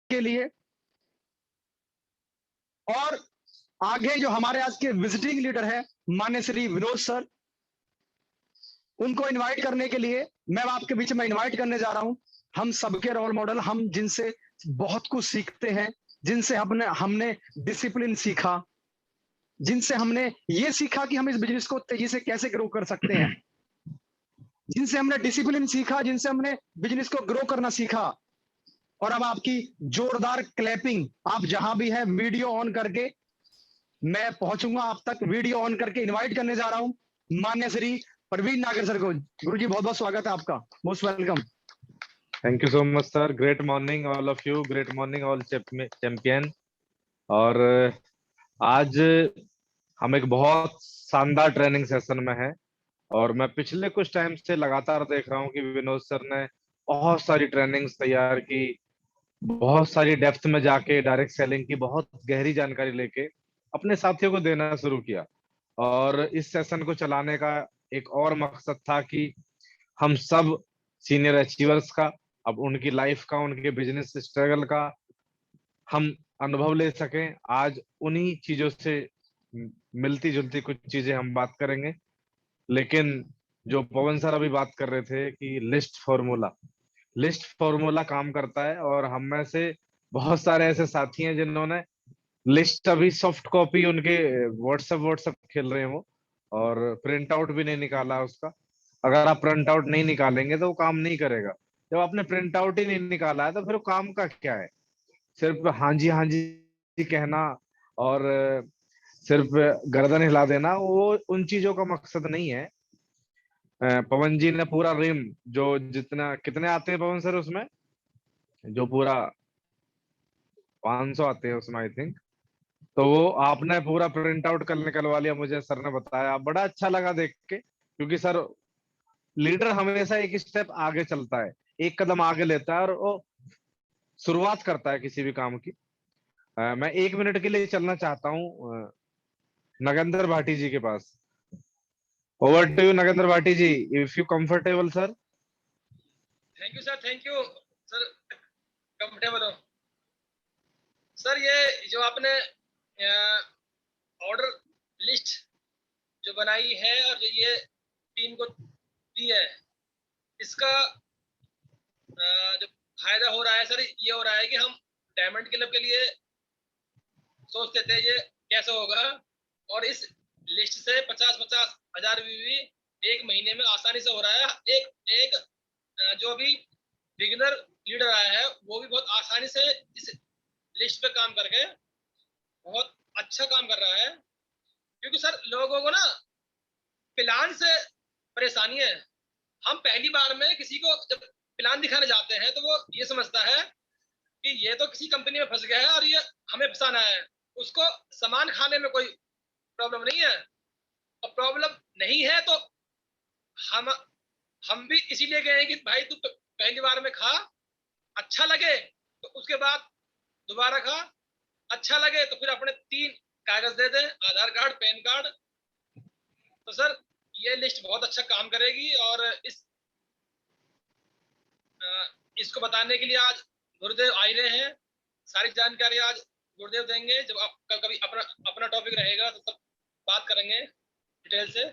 के लिए। और आगे जो हमारे आज के विजिटिंग लीडर है मान्य श्री विनोद सर, उनको इनवाइट करने के लिए मैं आपके बीच में इनवाइट करने जा रहा हूं। हम सबके रोल मॉडल, हम जिनसे बहुत कुछ सीखते हैं, जिनसे हमने हमने डिसिप्लिन सीखा, जिनसे हमने ये सीखा कि हम इस बिजनेस को तेजी से कैसे ग्रो कर सकते हैं, जिनसे हमने डिसिप्लिन सीखा, जिनसे हमने बिजनेस को ग्रो करना सीखा। और अब आपकी जोरदार क्लैपिंग, आप जहां भी है वीडियो ऑन करके मैं पहुंचूंगा आप तक, वीडियो ऑन करके इनवाइट करने जा रहा हूं मान्य श्री प्रवीण नागर सर को। गुरुजी बहुत बहुत स्वागत है आपका, most welcome. Thank you so much sir. Great morning all of you, great morning all champion. और आज हम एक बहुत शानदार ट्रेनिंग सेशन में है, और मैं पिछले कुछ टाइम से लगातार देख रहा हूँ कि विनोद सर ने बहुत सारी ट्रेनिंग्स तैयार की, बहुत सारी डेप्थ में जाके डायरेक्ट सेलिंग की बहुत गहरी जानकारी लेके अपने साथियों को देना शुरू किया। और इस सेशन को चलाने का एक और मकसद था कि हम सब सीनियर अचीवर्स का, अब उनकी लाइफ का, उनके बिजनेस स्ट्रगल का हम अनुभव ले सकें। आज उन्हीं चीजों से मिलती जुलती कुछ चीजें हम बात करेंगे। लेकिन जो पवन सर अभी बात कर रहे थे कि लिस्ट फॉर्मूला काम करता है, और हम में से बहुत सारे ऐसे साथी हैं जिन्होंने लिस्ट अभी सॉफ्ट कॉपी उनके व्हाट्सएप खेल रहे हैं वो, और प्रिंट आउट भी नहीं निकाला उसका। अगर आप प्रिंट आउट नहीं निकालेंगे तो वो काम नहीं करेगा। जब आपने प्रिंट आउट ही नहीं निकाला है तो फिर वो काम का क्या है? सिर्फ हाँ जी कहना और सिर्फ गर्दन हिला देना, वो उन चीजों का मकसद नहीं है। पवन जी ने पूरा रिम, जो जितना कितने आते हैं पवन सर उसमें, जो पूरा 500 आते हैं उसमें आई थिंक, तो वो आपने पूरा प्रिंट आउट कर निकलवा लिया, मुझे सर ने बताया। बड़ा अच्छा लगा देख के, क्योंकि सर लीडर हमेशा एक स्टेप आगे चलता है, एक कदम आगे लेता है, और वो शुरुआत करता है किसी भी काम की। मैं 1 मिनट के लिए चलना चाहता हूँ नगेंद्र भाटी जी के पास। Over to you Nagendra Bhati ji, if you comfortable sir. Thank you sir, thank you sir, comfortable हो सर। ये जो आपने ऑर्डर लिस्ट जो बनाई है और जो ये टीम को दी है, इसका जो फायदा हो रहा है सर, ये हो रहा है कि हम डायमंड क्लब के लिए सोचते थे ये कैसे होगा, और इस लिस्ट से 50-50 हजार भी एक महीने में आसानी से हो रहा है। एक जो भी बिगिनर लीडर आया है वो भी बहुत आसानी से इस लिस्ट पे काम करके बहुत अच्छा काम कर रहा है। क्योंकि सर लोगों को ना प्लान से परेशानी है। हम पहली बार में किसी को जब प्लान दिखाने जाते हैं तो वो ये समझता है कि ये तो किसी कंपनी में फंस गया है और ये हमें फंसाना है। उसको सामान खाने में कोई प्रॉब्लम नहीं है, और प्रॉब्लम नहीं है तो हम भी इसीलिए गए कि भाई तू पहली बार में खा, अच्छा लगे तो उसके बाद दोबारा खा, अच्छा लगे तो फिर अपने 3 कागज दे दे, आधार कार्ड, पैन कार्ड। तो सर ये लिस्ट बहुत अच्छा काम करेगी, और इसको बताने के लिए आज गुरुदेव आ रहे हैं। सारी जानकारी आज गुरुदेव देंगे। जब आप कभी अपना टॉपिक रहेगा तो तब बात करेंगे डिटेल से।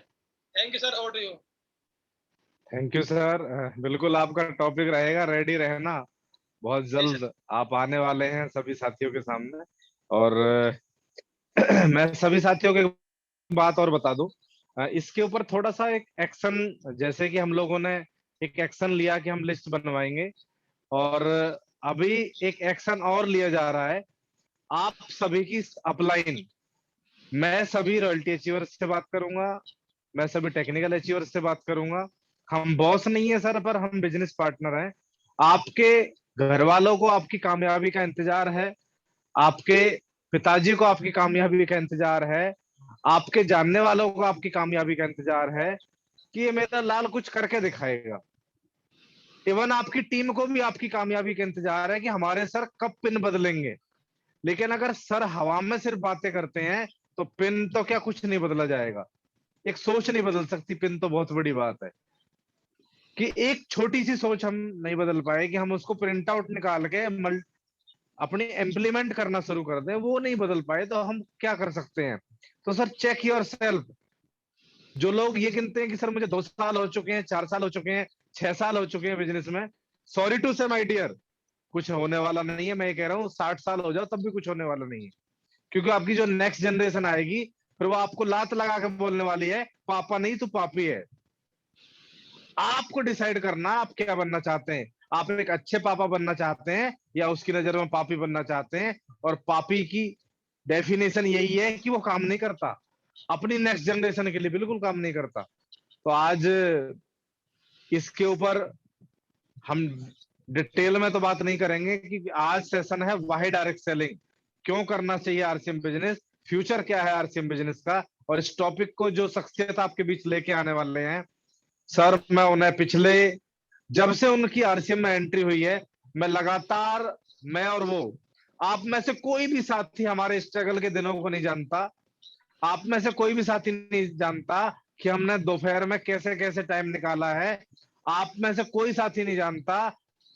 Thank you sir, over to you. Thank you sir. बिल्कुल आपका टॉपिक रहेगा, रेडी रहना। बहुत जल्द आप आने वाले हैं सभी साथियों के सामने। और मैं सभी साथियों को एक बात और बता दूं, इसके ऊपर थोड़ा सा एक एक्शन, जैसे कि हम लोगों ने एक एक्शन लिया कि हम लिस्ट बनवाएंगे, और अभी एक एक्शन और लिया जा रहा है आप सभी की अपलाइन। मैं सभी रॉयल्टी अचीवर्स से बात करूंगा, मैं सभी टेक्निकल अचीवर्स से बात करूंगा। हम बॉस नहीं है सर, पर हम बिजनेस पार्टनर हैं। आपके घर वालों को आपकी कामयाबी का इंतजार है, आपके पिताजी को आपकी कामयाबी का इंतजार है, आपके जानने वालों को आपकी कामयाबी का इंतजार है कि ये मेरा लाल कुछ करके दिखाएगा। इवन आपकी टीम को भी आपकी कामयाबी का इंतजार है कि हमारे सर कब पिन बदलेंगे। लेकिन अगर सर हवा में सिर्फ बातें करते हैं तो पिन तो क्या कुछ नहीं बदला जाएगा। एक सोच नहीं बदल सकती पिन, तो बहुत बड़ी बात है कि एक छोटी सी सोच हम नहीं बदल पाए कि हम उसको प्रिंट आउट निकाल के अपनी इम्प्लीमेंट करना शुरू कर दें, वो नहीं बदल पाए, तो हम क्या कर सकते हैं? तो सर चेक योर सेल्फ। जो लोग ये गिनते हैं कि सर मुझे 2 साल हो चुके हैं, 4 साल हो चुके हैं, 6 साल हो चुके हैं बिजनेस में, सॉरी टू से माय डियर, कुछ होने वाला नहीं है। मैं ये कह रहा हूँ 60 साल हो जाओ तब भी कुछ होने वाला नहीं है, क्योंकि आपकी जो नेक्स्ट जनरेशन आएगी फिर वो आपको लात लगा के बोलने वाली है, पापा नहीं तू पापी है। आपको डिसाइड करना आप क्या बनना चाहते हैं। आप एक अच्छे पापा बनना चाहते हैं या उसकी नजर में पापी बनना चाहते हैं? और पापी की डेफिनेशन यही है कि वो काम नहीं करता, अपनी नेक्स्ट जनरेशन के लिए बिल्कुल काम नहीं करता। तो आज इसके ऊपर हम डिटेल में तो बात नहीं करेंगे कि आज सेशन है वाई डायरेक्ट सेलिंग, क्यों करना चाहिए आरसीएम बिजनेस, फ्यूचर क्या है आरसीएम बिजनेस का। और इस टॉपिक को जो शख्सियत आपके बीच लेके आने वाले हैं सर, मैं उन्हें पिछले जब से उनकी आरसीएम में एंट्री हुई है, मैं लगातार, मैं और वो, आप में से कोई भी साथी हमारे स्ट्रगल के दिनों को नहीं जानता, आप में से कोई भी साथी नहीं जानता कि हमने दोपहर में कैसे कैसे टाइम निकाला है। आप में से कोई साथी नहीं जानता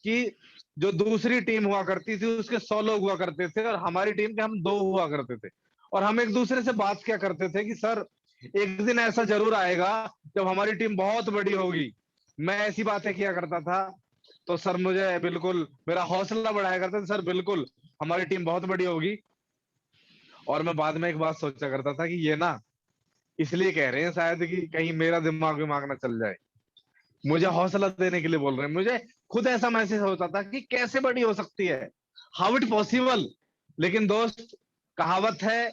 कि जो दूसरी टीम हुआ करती थी उसके 100 लोग हुआ करते थे और हमारी टीम के हम 2 हुआ करते थे। और हम एक दूसरे से बात क्या करते थे कि सर एक दिन ऐसा जरूर आएगा जब हमारी टीम बहुत बड़ी होगी। मैं ऐसी बातें किया करता था, तो सर मुझे बिल्कुल मेरा हौसला बढ़ाया करता था, सर बिल्कुल हमारी टीम बहुत बड़ी होगी। और मैं बाद में एक बात सोचा करता था कि ये ना इसलिए कह रहे हैं शायद कि कहीं मेरा दिमाग विमाग ना चल जाए, मुझे हौसला देने के लिए बोल रहे हैं। मुझे खुद ऐसा महसूस होता था कि कैसे बड़ी हो सकती है, हाउ इट पॉसिबल। लेकिन दोस्त, कहावत है,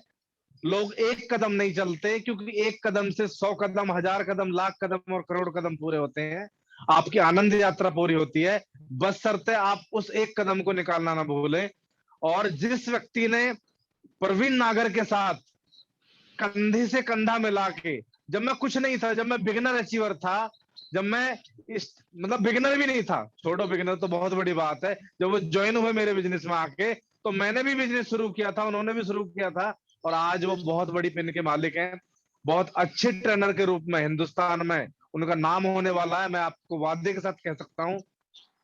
लोग एक कदम नहीं चलते, क्योंकि एक कदम से 100 कदम, 1000 कदम, लाख कदम और करोड़ कदम पूरे होते हैं। आपकी आनंद यात्रा पूरी होती है, बशर्ते आप उस एक कदम को निकालना ना भूलें। और जिस व्यक्ति ने प्रवीण नागर के साथ कंधे से कंधा मिला के, जब मैं कुछ नहीं था, जब मैं बिगिनर अचीवर था, जब मैं इस मतलब बिगिनर भी नहीं था, छोड़ो बिगिनर तो बहुत बड़ी बात है, जब वो ज्वाइन हुए मेरे बिजनेस में आके, तो मैंने भी बिजनेस शुरू किया था, उन्होंने भी शुरू किया था, और आज वो बहुत बड़ी पिन के मालिक हैं। बहुत अच्छे ट्रेनर के रूप में हिंदुस्तान में उनका नाम होने वाला है, मैं आपको वादे के साथ कह सकता हूँ।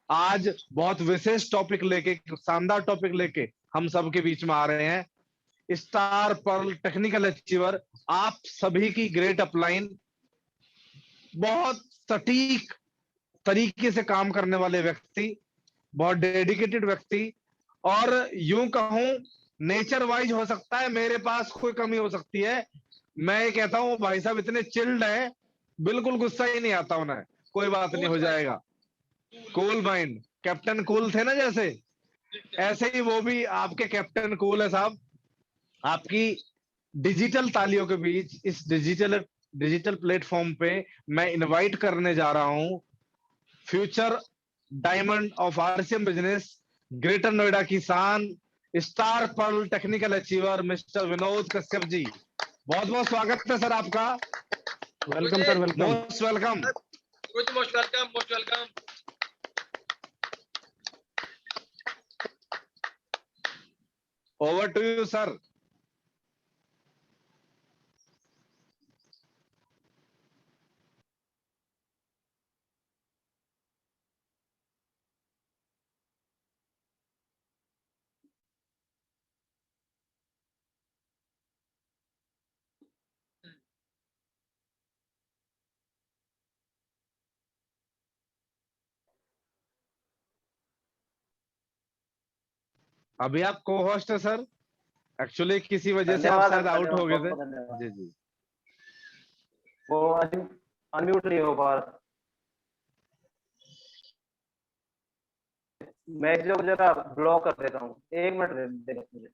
आज बहुत विशेष टॉपिक लेके, शानदार टॉपिक लेके हम सबके बीच में आ रहे हैं। स्टार पर्ल टेक्निकल अचीवर, आप सभी की ग्रेट अपलाइन, बहुत सटीक तरीके से काम करने वाले व्यक्ति, बहुत डेडिकेटेड व्यक्ति, और यूं कहूं नेचर वाइज हो सकता है मेरे पास कोई कमी हो सकती है, मैं ये कहता हूं भाई साहब इतने चिल्ड है, बिल्कुल गुस्सा ही नहीं आता उन्हें, कोई बात नहीं, हो जाएगा। कूल माइंड, कैप्टन कूल थे ना जैसे, ऐसे ही वो भी आपके कैप्टन कूल है साहब। आपकी डिजिटल तालियों के बीच इस डिजिटल प्लेटफॉर्म पे मैं इनवाइट करने जा रहा हूं future diamond of RCM business, greater Noida की शान, star pearl technical achiever mister Vinod Kashyap ji. बहुत बहुत स्वागत है सर आपका। Welcome sir, welcome. Most welcome. Most welcome, most welcome. Over to you sir. अभी आप को होस्ट है सर, एक्चुअली किसी वजह से आप धन्यवाद शायद आउट हो गए थे। धन्यवाद। जी जी। वो अनम्यूट नहीं हो पा रहा। मैं जो जरा ब्लॉक कर देता हूँ, 1 मिनट दे देना मुझे।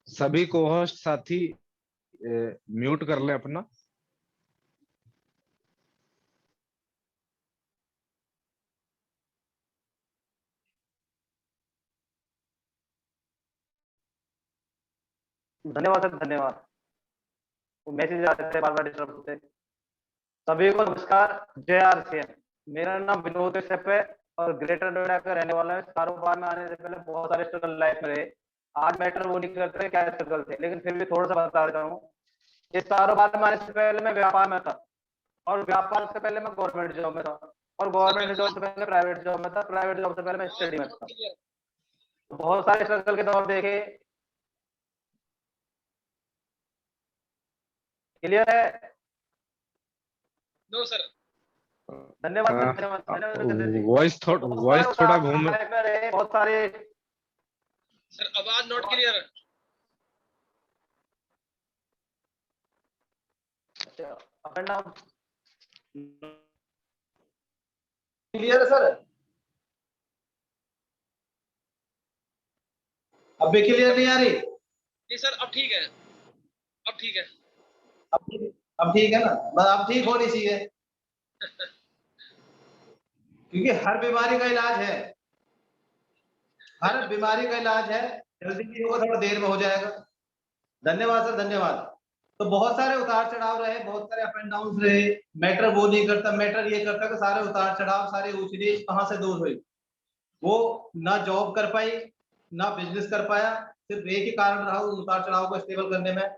सभी को होस्ट साथी म्यूट कर ले अपना। धन्यवाद सर, धन्यवाद। मैसेज आते थे, बार बार डिस्टर्ब होते। सभी को नमस्कार, जय आरसीएम। मेरा नाम विनोद कश्यप है और ग्रेटर नोएडा का रहने वाला है। कारोबार में आने से पहले बहुत सारे स्ट्रगल लाइफ में रहे। आज मैटर वो नहीं करते क्या स्ट्रगल थे, लेकिन फिर भी थोड़ा सा बता देता हूँ। इस कारोबार में आने से पहले मैं व्यापार में था, और व्यापार से पहले मैं गवर्नमेंट जॉब में था, और गवर्नमेंट जॉब से पहले प्राइवेट जॉब में था, प्राइवेट जॉब से पहले मैं स्टडी में था। तो बहुत सारे स्ट्रगल के दौर देखे। क्लियर है? No sir. धन्यवाद सर, धन्यवाद धन्यवाद रविंद्र जी। वॉइस थोड़ा घूम बहुत सारे सर आवाज not clear. Up and down clear है सर? अब भी क्लियर नहीं आ रही? जी सर अब ठीक है, अब ठीक है। अब ठीक है ना? बस अब ठीक होनी चाहिए, क्योंकि हर बीमारी का इलाज है, हर बीमारी का इलाज है। जल्दी नहीं होगा, थोड़ा देर में हो जाएगा। धन्यवाद सर, धन्यवाद। तो बहुत सारे उतार चढ़ाव रहे, बहुत सारे अप एंड डाउन रहे। मैटर वो नहीं करता, मैटर ये करता कि सारे उतार चढ़ाव, सारे ऊंच नीच कहां से दूर हुई। वो ना जॉब कर पाई, ना बिजनेस कर पाया, सिर्फ एक ही कारण रहा उस उतार चढ़ाव को स्टेबल करने में,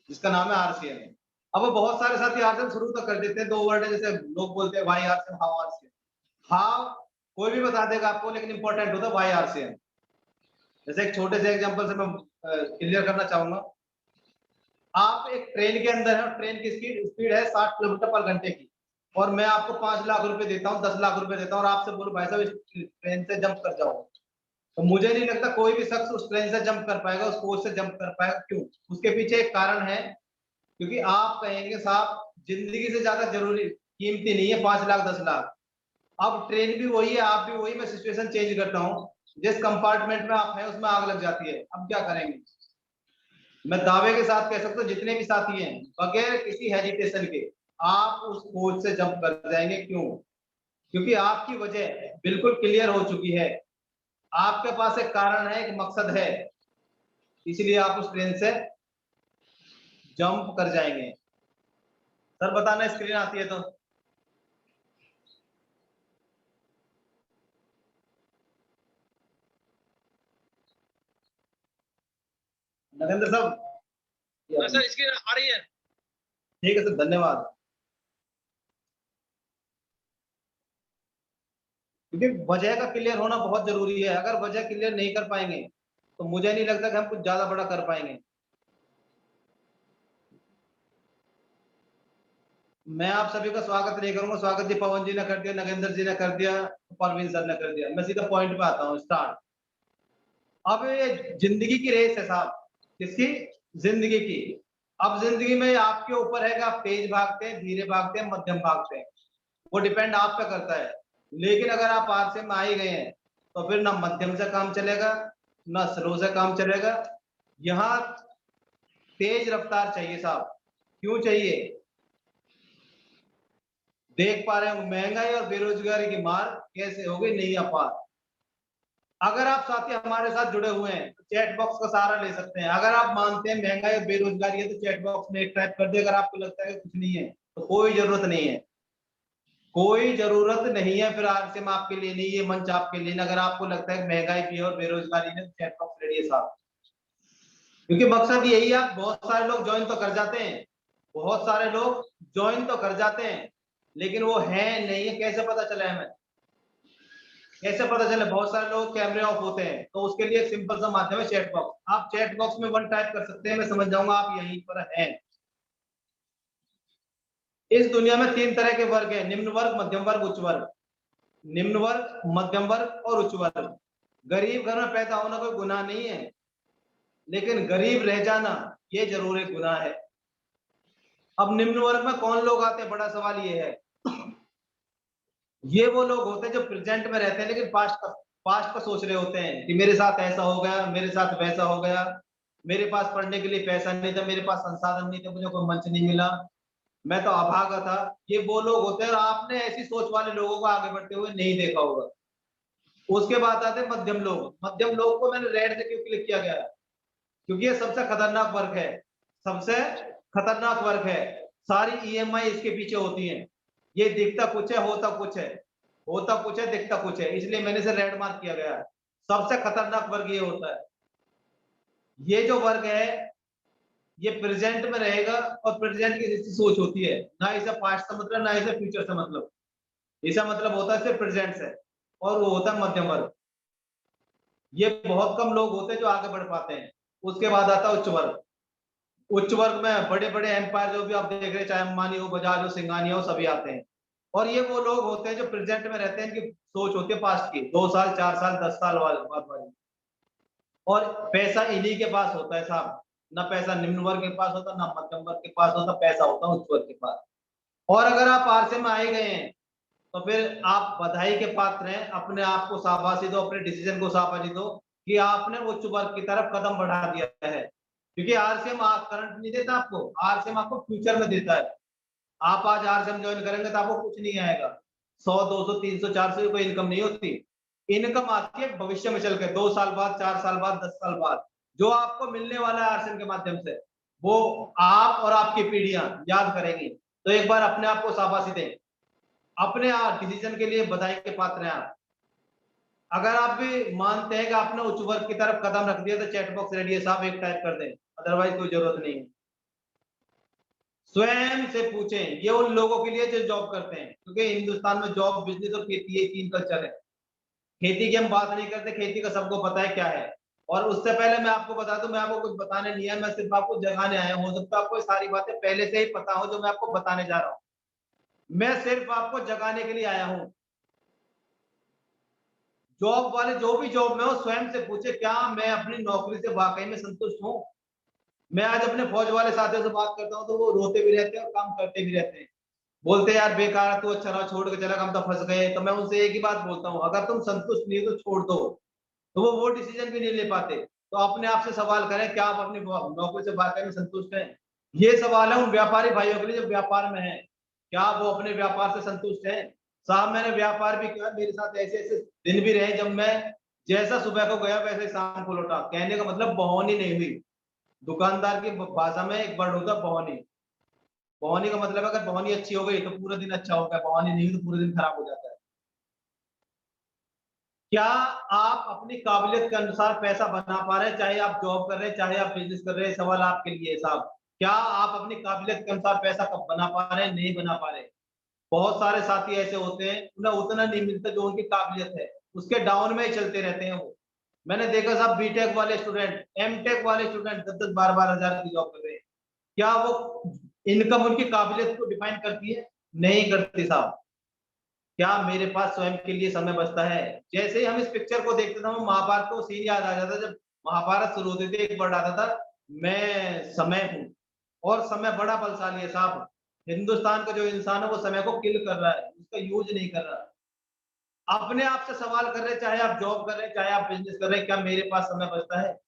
जिसका नाम है आरसीएम। अब वो बहुत सारे साथी आरसीएम शुरू तक कर देते हैं, दो वर्ड है, जैसे लोग बोलते हैं why RCM, how RCM. How कोई भी बता देगा आपको, लेकिन इंपॉर्टेंट होता है वाई आरसीएम। जैसे एक छोटे से एग्जांपल से मैं क्लियर करना चाहूंगा। आप एक ट्रेन के अंदर है, ट्रेन की स्पीड है 60 किलोमीटर पर घंटे की, और मैं आपको 5 लाख रुपए देता हूँ, 10 लाख रुपए देता हूँ, और आपसे बोलूं भाई साहब इस ट्रेन से जंप कर जाओ, तो मुझे नहीं लगता कोई भी शख्स उस ट्रेन से जंप कर पाएगा, उस कोच से जंप कर पाएगा। क्यों? उसके पीछे एक कारण है, क्योंकि आप कहेंगे साहब जिंदगी से ज्यादा जरूरी कीमती नहीं है 5 लाख 10 लाख। अब ट्रेन भी वही है, आप भी वही, मैं सिचुएशन चेंज करता हूँ। जिस कंपार्टमेंट में आप हैं उसमें आग लग जाती है, अब क्या करेंगे? मैं दावे के साथ कह सकता हूँ जितने भी साथी हैं, बगैर किसी हेजिटेशन के आप उस कोच से जंप कर जाएंगे। क्यों? क्योंकि आपकी वजह बिल्कुल क्लियर हो चुकी है, आपके पास एक कारण है, एक मकसद है, इसलिए आप उस ट्रेन से जंप कर जाएंगे। सर बताना, स्क्रीन आती है तो। नरेंद्र साहब? हाँ सर स्क्रीन आ रही है। ठीक है सर, धन्यवाद। क्योंकि वजह का क्लियर होना बहुत जरूरी है। अगर वजह क्लियर नहीं कर पाएंगे तो मुझे नहीं लगता कि हम कुछ ज्यादा बड़ा कर पाएंगे। मैं आप सभी का स्वागत नहीं करूंगा, स्वागत जी पवन जी ने कर दिया, नगेंद्र जी ने कर दिया, परवीन सर ने कर दिया। मैं सीधा पॉइंट पे आता हूँ, स्टार्ट। अब ये जिंदगी की रेस है साहब, किसकी? जिंदगी की। अब जिंदगी में आपके ऊपर है कि आप तेज भागते हैं, धीरे भागते हैं, मध्यम भागते हैं, वो डिपेंड आप पे करता है। लेकिन अगर आप आरसीएम में आ ही गए हैं तो फिर ना मध्यम से काम चलेगा, ना स्लो से काम चलेगा। यहाँ तेज रफ्तार चाहिए साहब। क्यों चाहिए? देख पा रहे हो महंगाई और बेरोजगारी की मार कैसे हो गई, नहीं अपार। अगर आप साथी हमारे साथ जुड़े हुए हैं तो चैट बॉक्स का सहारा ले सकते हैं। अगर आप मानते हैं महंगाई और बेरोजगारी है तो चैट बॉक्स में एक टाइप कर दे। अगर आपको लगता है कि कुछ नहीं है तो कोई जरूरत नहीं है, कोई जरूरत नहीं है। फिर आरसीएम आपके लिए नहीं, ये मंच आपके लिए नहीं। अगर आपको लगता है महंगाई भी है और बेरोजगारी है तो चैट बॉक्स रेडी है साहब, क्योंकि मकसद यही है। बहुत सारे लोग ज्वाइन तो कर जाते हैं, बहुत सारे लोग ज्वाइन तो कर जाते हैं, लेकिन वो है नहीं है। कैसे पता चले हमें? कैसे पता चले? बहुत सारे लोग कैमरे ऑफ होते हैं, तो उसके लिए एक सिंपल सा माध्यम है चैट बॉक्स। आप चैट बॉक्स में 1 टाइप कर सकते हैं, मैं समझ जाऊंगा आप यहीं पर हैं। इस दुनिया में 3 तरह के वर्ग हैं, निम्न वर्ग, मध्यम वर्ग, उच्च वर्ग। निम्न वर्ग, मध्यम वर्ग और उच्च वर्ग। गरीब घर में पैदा होना कोई गुनाह नहीं है, लेकिन गरीब रह जाना ये जरूर एक गुनाह है। अब निम्न वर्ग में कौन लोग आते हैं, बड़ा सवाल ये है। ये वो लोग होते हैं जो प्रेजेंट में रहते हैं लेकिन पास्ट का सोच रहे होते हैं कि मेरे साथ ऐसा हो गया, मेरे साथ वैसा हो गया, मेरे पास पढ़ने के लिए पैसा नहीं था, मेरे पास संसाधन नहीं थे, मुझे कोई मंच नहीं मिला, मैं तो अभागा था। ये वो लोग होते हैं, और आपने ऐसी सोच वाले लोगों को आगे बढ़ते हुए नहीं देखा होगा। उसके बाद आते हैं मध्यम लोग। मध्यम लोग को मैंने रेड से क्यों क्लिक किया गया? क्योंकि ये सबसे खतरनाक वर्ग है, सबसे खतरनाक वर्ग है। सारी ईएमआई इसके पीछे होती है। ये दिखता कुछ है, होता कुछ है, होता कुछ है, दिखता कुछ है, इसलिए मैंने इसे रेड मार्क किया गया है। सबसे खतरनाक वर्ग ये होता है। ये जो वर्ग है ये प्रेजेंट में रहेगा और प्रेजेंट की जिसकी सोच होती है, ना इसे पास्ट का मतलब ना इसे फ्यूचर से मतलब। इसका मतलब होता है सिर्फ प्रेजेंट से, और वो होता है मध्यम वर्ग। ये बहुत कम लोग होते हैं जो आगे बढ़ पाते हैं। उसके बाद आता है उच्च वर्ग। उच्च वर्ग में बड़े बड़े एम्पायर जो भी आप देख रहे हैं, चाहे अंबानी हो, बजाज हो, सिंघानिया हो, सभी आते हैं। और ये वो लोग होते हैं जो प्रेजेंट में रहते हैं, इनकी सोच होती है पास्ट की, 2 साल 4 साल 10 साल बाद वाली। और पैसा इन्हीं के पास होता है साहब, ना पैसा निम्न वर्ग के पास होता, ना मध्यम वर्ग के पास होता, पैसा होता उच्च वर्ग के पास। और अगर आप आरसे में आए गए हैं तो फिर आप बधाई के पात्र हैं। अपने आप को शाबाशी दो, अपने डिसीजन को शाबाशी दो कि आपने उच्च वर्ग की तरफ कदम बढ़ा दिया है। क्योंकि आरसीएम करंट नहीं देता आपको, आरसीएम आपको फ्यूचर में देता है। आप आज आरसीएम ज्वाइन करेंगे तो आपको कुछ नहीं आएगा, 100 200 300 400 कोई इनकम नहीं होती। इनकम आती है भविष्य में चल के, 2 साल बाद, 4 साल बाद, 10 साल बाद। जो आपको मिलने वाला है आरसीएम के माध्यम से, वो आप और आपकी पीढ़ियां याद करेंगी। तो एक बार अपने आप को शाबाशी दें, अपने डिसीजन के लिए बधाई के पात्र हैं आप। अगर आप भी मानते हैं कि आपने उच्च वर्ग की तरफ कदम रख दिया तो चैट बॉक्स रेडी है साहब, एक टाइप कर दें, अदरवाइज कोई जरूरत नहीं है। स्वयं से पूछें, ये उन लोगों के लिए जो जॉब करते हैं, क्योंकि हिंदुस्तान में जॉब, बिजनेस और खेती, ये 3 कल्चर है। खेती की हम बात नहीं करते, खेती का सबको पता है क्या है। और उससे पहले मैं आपको बता दूं, मैं आपको कुछ बताने नहीं है, मैं सिर्फ आपको जगाने आया हूं। हो सकता है आपको सारी बातें पहले से ही पता हो जो मैं आपको बताने जा रहा हूं। मैं सिर्फ आपको जगाने के लिए आया हूं। जॉब वाले जो भी जॉब में हो, स्वयं से पूछे क्या मैं अपनी नौकरी से वाकई में संतुष्ट हूँ। मैं आज अपने फौज वाले साथियों से बात करता हूँ तो वो रोते भी रहते हैं और काम करते भी रहते हैं। बोलते हैं यार बेकार है, तू अच्छा रहा, छोड़ के चला, हम तो फंस गए। तो मैं उनसे एक ही बात बोलता हूँ, अगर तुम संतुष्ट नहीं हो तो छोड़ दो। तो वो डिसीजन भी नहीं ले पाते। तो अपने आप से सवाल करें, क्या आप अपनी नौकरी से वाकई में संतुष्ट हैं? ये सवाल है उन व्यापारी भाइयों के लिए जो व्यापार में है, क्या वो अपने व्यापार से संतुष्ट हैं? साहब मैंने व्यापार भी किया, मेरे साथ ऐसे ऐसे दिन भी रहे जब मैं जैसा सुबह को गया वैसे शाम को लौटा। कहने का मतलब बहौनी नहीं हुई। दुकानदार की भाषा में एक वर्ड होता है बहौनी। बहौनी का मतलब अगर बहौनी अच्छी हो गई तो पूरा दिन अच्छा हो गया, बहौनी नहीं हुई तो पूरा दिन खराब हो जाता है। क्या आप अपनी काबिलियत के अनुसार पैसा बना पा रहे हैं, चाहे आप जॉब कर रहे हैं, चाहे आप बिजनेस कर रहे हैं? सवाल आपके लिए है साहब, क्या आप अपनी काबिलियत के अनुसार पैसा कब बना पा रहे हैं, नहीं बना पा रहे? बहुत सारे साथी ऐसे होते हैं, उन्हें उतना नहीं मिलता जो उनकी काबिलियत है, उसके डाउन में ही चलते रहते हैं वो। मैंने देखा साहब, बीटेक वाले स्टूडेंट, एमटेक वाले स्टूडेंट 10-10 12-12 हजार की जॉब कर रहे हैं। क्या वो इनकम उनकी काबिलियत को डिफाइन करती है? नहीं करती साहब। क्या मेरे पास स्वयं के लिए समय बचता है? जैसे ही हम इस पिक्चर को देखते थे, हमें महाभारत को सीन याद आ जाता। जब महाभारत शुरू होती थी, एक वर्ड आता था, मैं समय हूँ। और समय बड़ा बलशाली है साहब। हिंदुस्तान का जो इंसान है वो समय को किल कर रहा है, उसका यूज नहीं कर रहा। अपने आप से सवाल कर रहे हैं, चाहे आप जॉब कर रहे हैं, चाहे आप बिजनेस कर रहे हैं, क्या मेरे पास समय बचता है?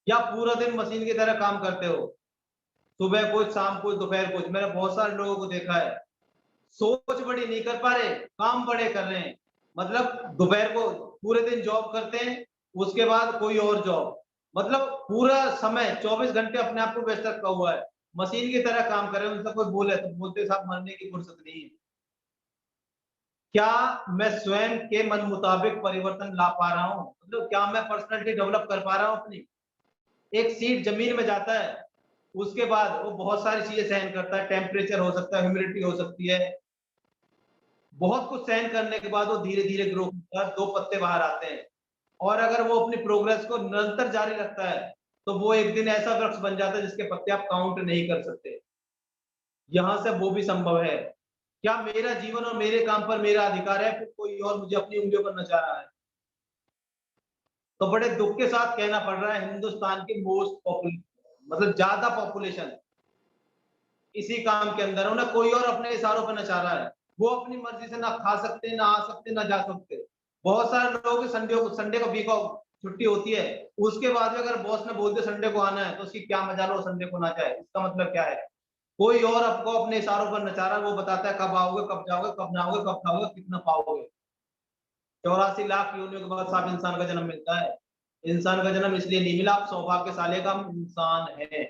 या पूरा दिन मशीन की तरह काम करते हो, सुबह कुछ, शाम कुछ, दोपहर कुछ? मैंने बहुत सारे लोगों को देखा है, सोच बड़ी नहीं कर पा रहे, काम बड़े कर रहे हैं। मतलब दोपहर को पूरे दिन जॉब करते हैं, उसके बाद कोई और जॉब। मतलब पूरा समय 24 घंटे अपने आप को व्यस्त रखा हुआ है, मशीन की तरह काम कर रहे हैं। उनसे कोई बोले तो बोलते साहब मरने की फुर्सत नहीं है। क्या मैं स्वयं के मन मुताबिक परिवर्तन ला पा रहा हूँ? मतलब क्या मैं पर्सनैलिटी डेवलप कर पा रहा हूँ अपनी? एक सीड जमीन में जाता है, उसके बाद वो बहुत सारी चीजें सहन करता है, टेम्परेचर हो सकता है, ह्यूमिडिटी हो सकती है, बहुत कुछ सहन करने के बाद वो धीरे-धीरे ग्रो करता है, 2 पत्ते बाहर आते हैं। और अगर वो अपनी प्रोग्रेस को निरंतर जारी रखता है, तो वो एक दिन ऐसा वृक्ष बन जाता है जिसके पत्ते आप काउंट नहीं कर सकते। यहाँ से वो भी संभव है। क्या मेरा जीवन और मेरे काम पर मेरा अधिकार है, फिर कोई और मुझे अपनी उँगलियों पर नचा रहा है? तो बड़े दुःख के साथ कहना पड़ रहा है, हिंदुस्तान की मोस्ट मतलब ज़्यादा पॉपुलेशन इसी काम के अंदर है, उन्हें कोई और अपने इशारों पे नचा रहा है। वो अपनी मर्ज़ी से ना खा सकते, ना आ सकते, ना जा सकते। बहुत सारे लोग संडे को वीक ऑफ छुट्टी होती है, उसके बाद भी अगर बॉस ने बोल दिया संडे को आना है, तो उसकी क्या मजाल हो संडे को ना जाए? इसका मतलब क्या है? कोई और आपको अपने इशारों पर नचा रहा है, वो बताता है कब आओगे, कब जाओगे, कब नहाओगे, कब खाओगे, कितना पाओगे। 84 लाख योनियों के बाद साहब इंसान का जन्म मिलता है। इंसान का जन्म इसलिए नहीं मिला, आप सौभाग्यशाली का इंसान है।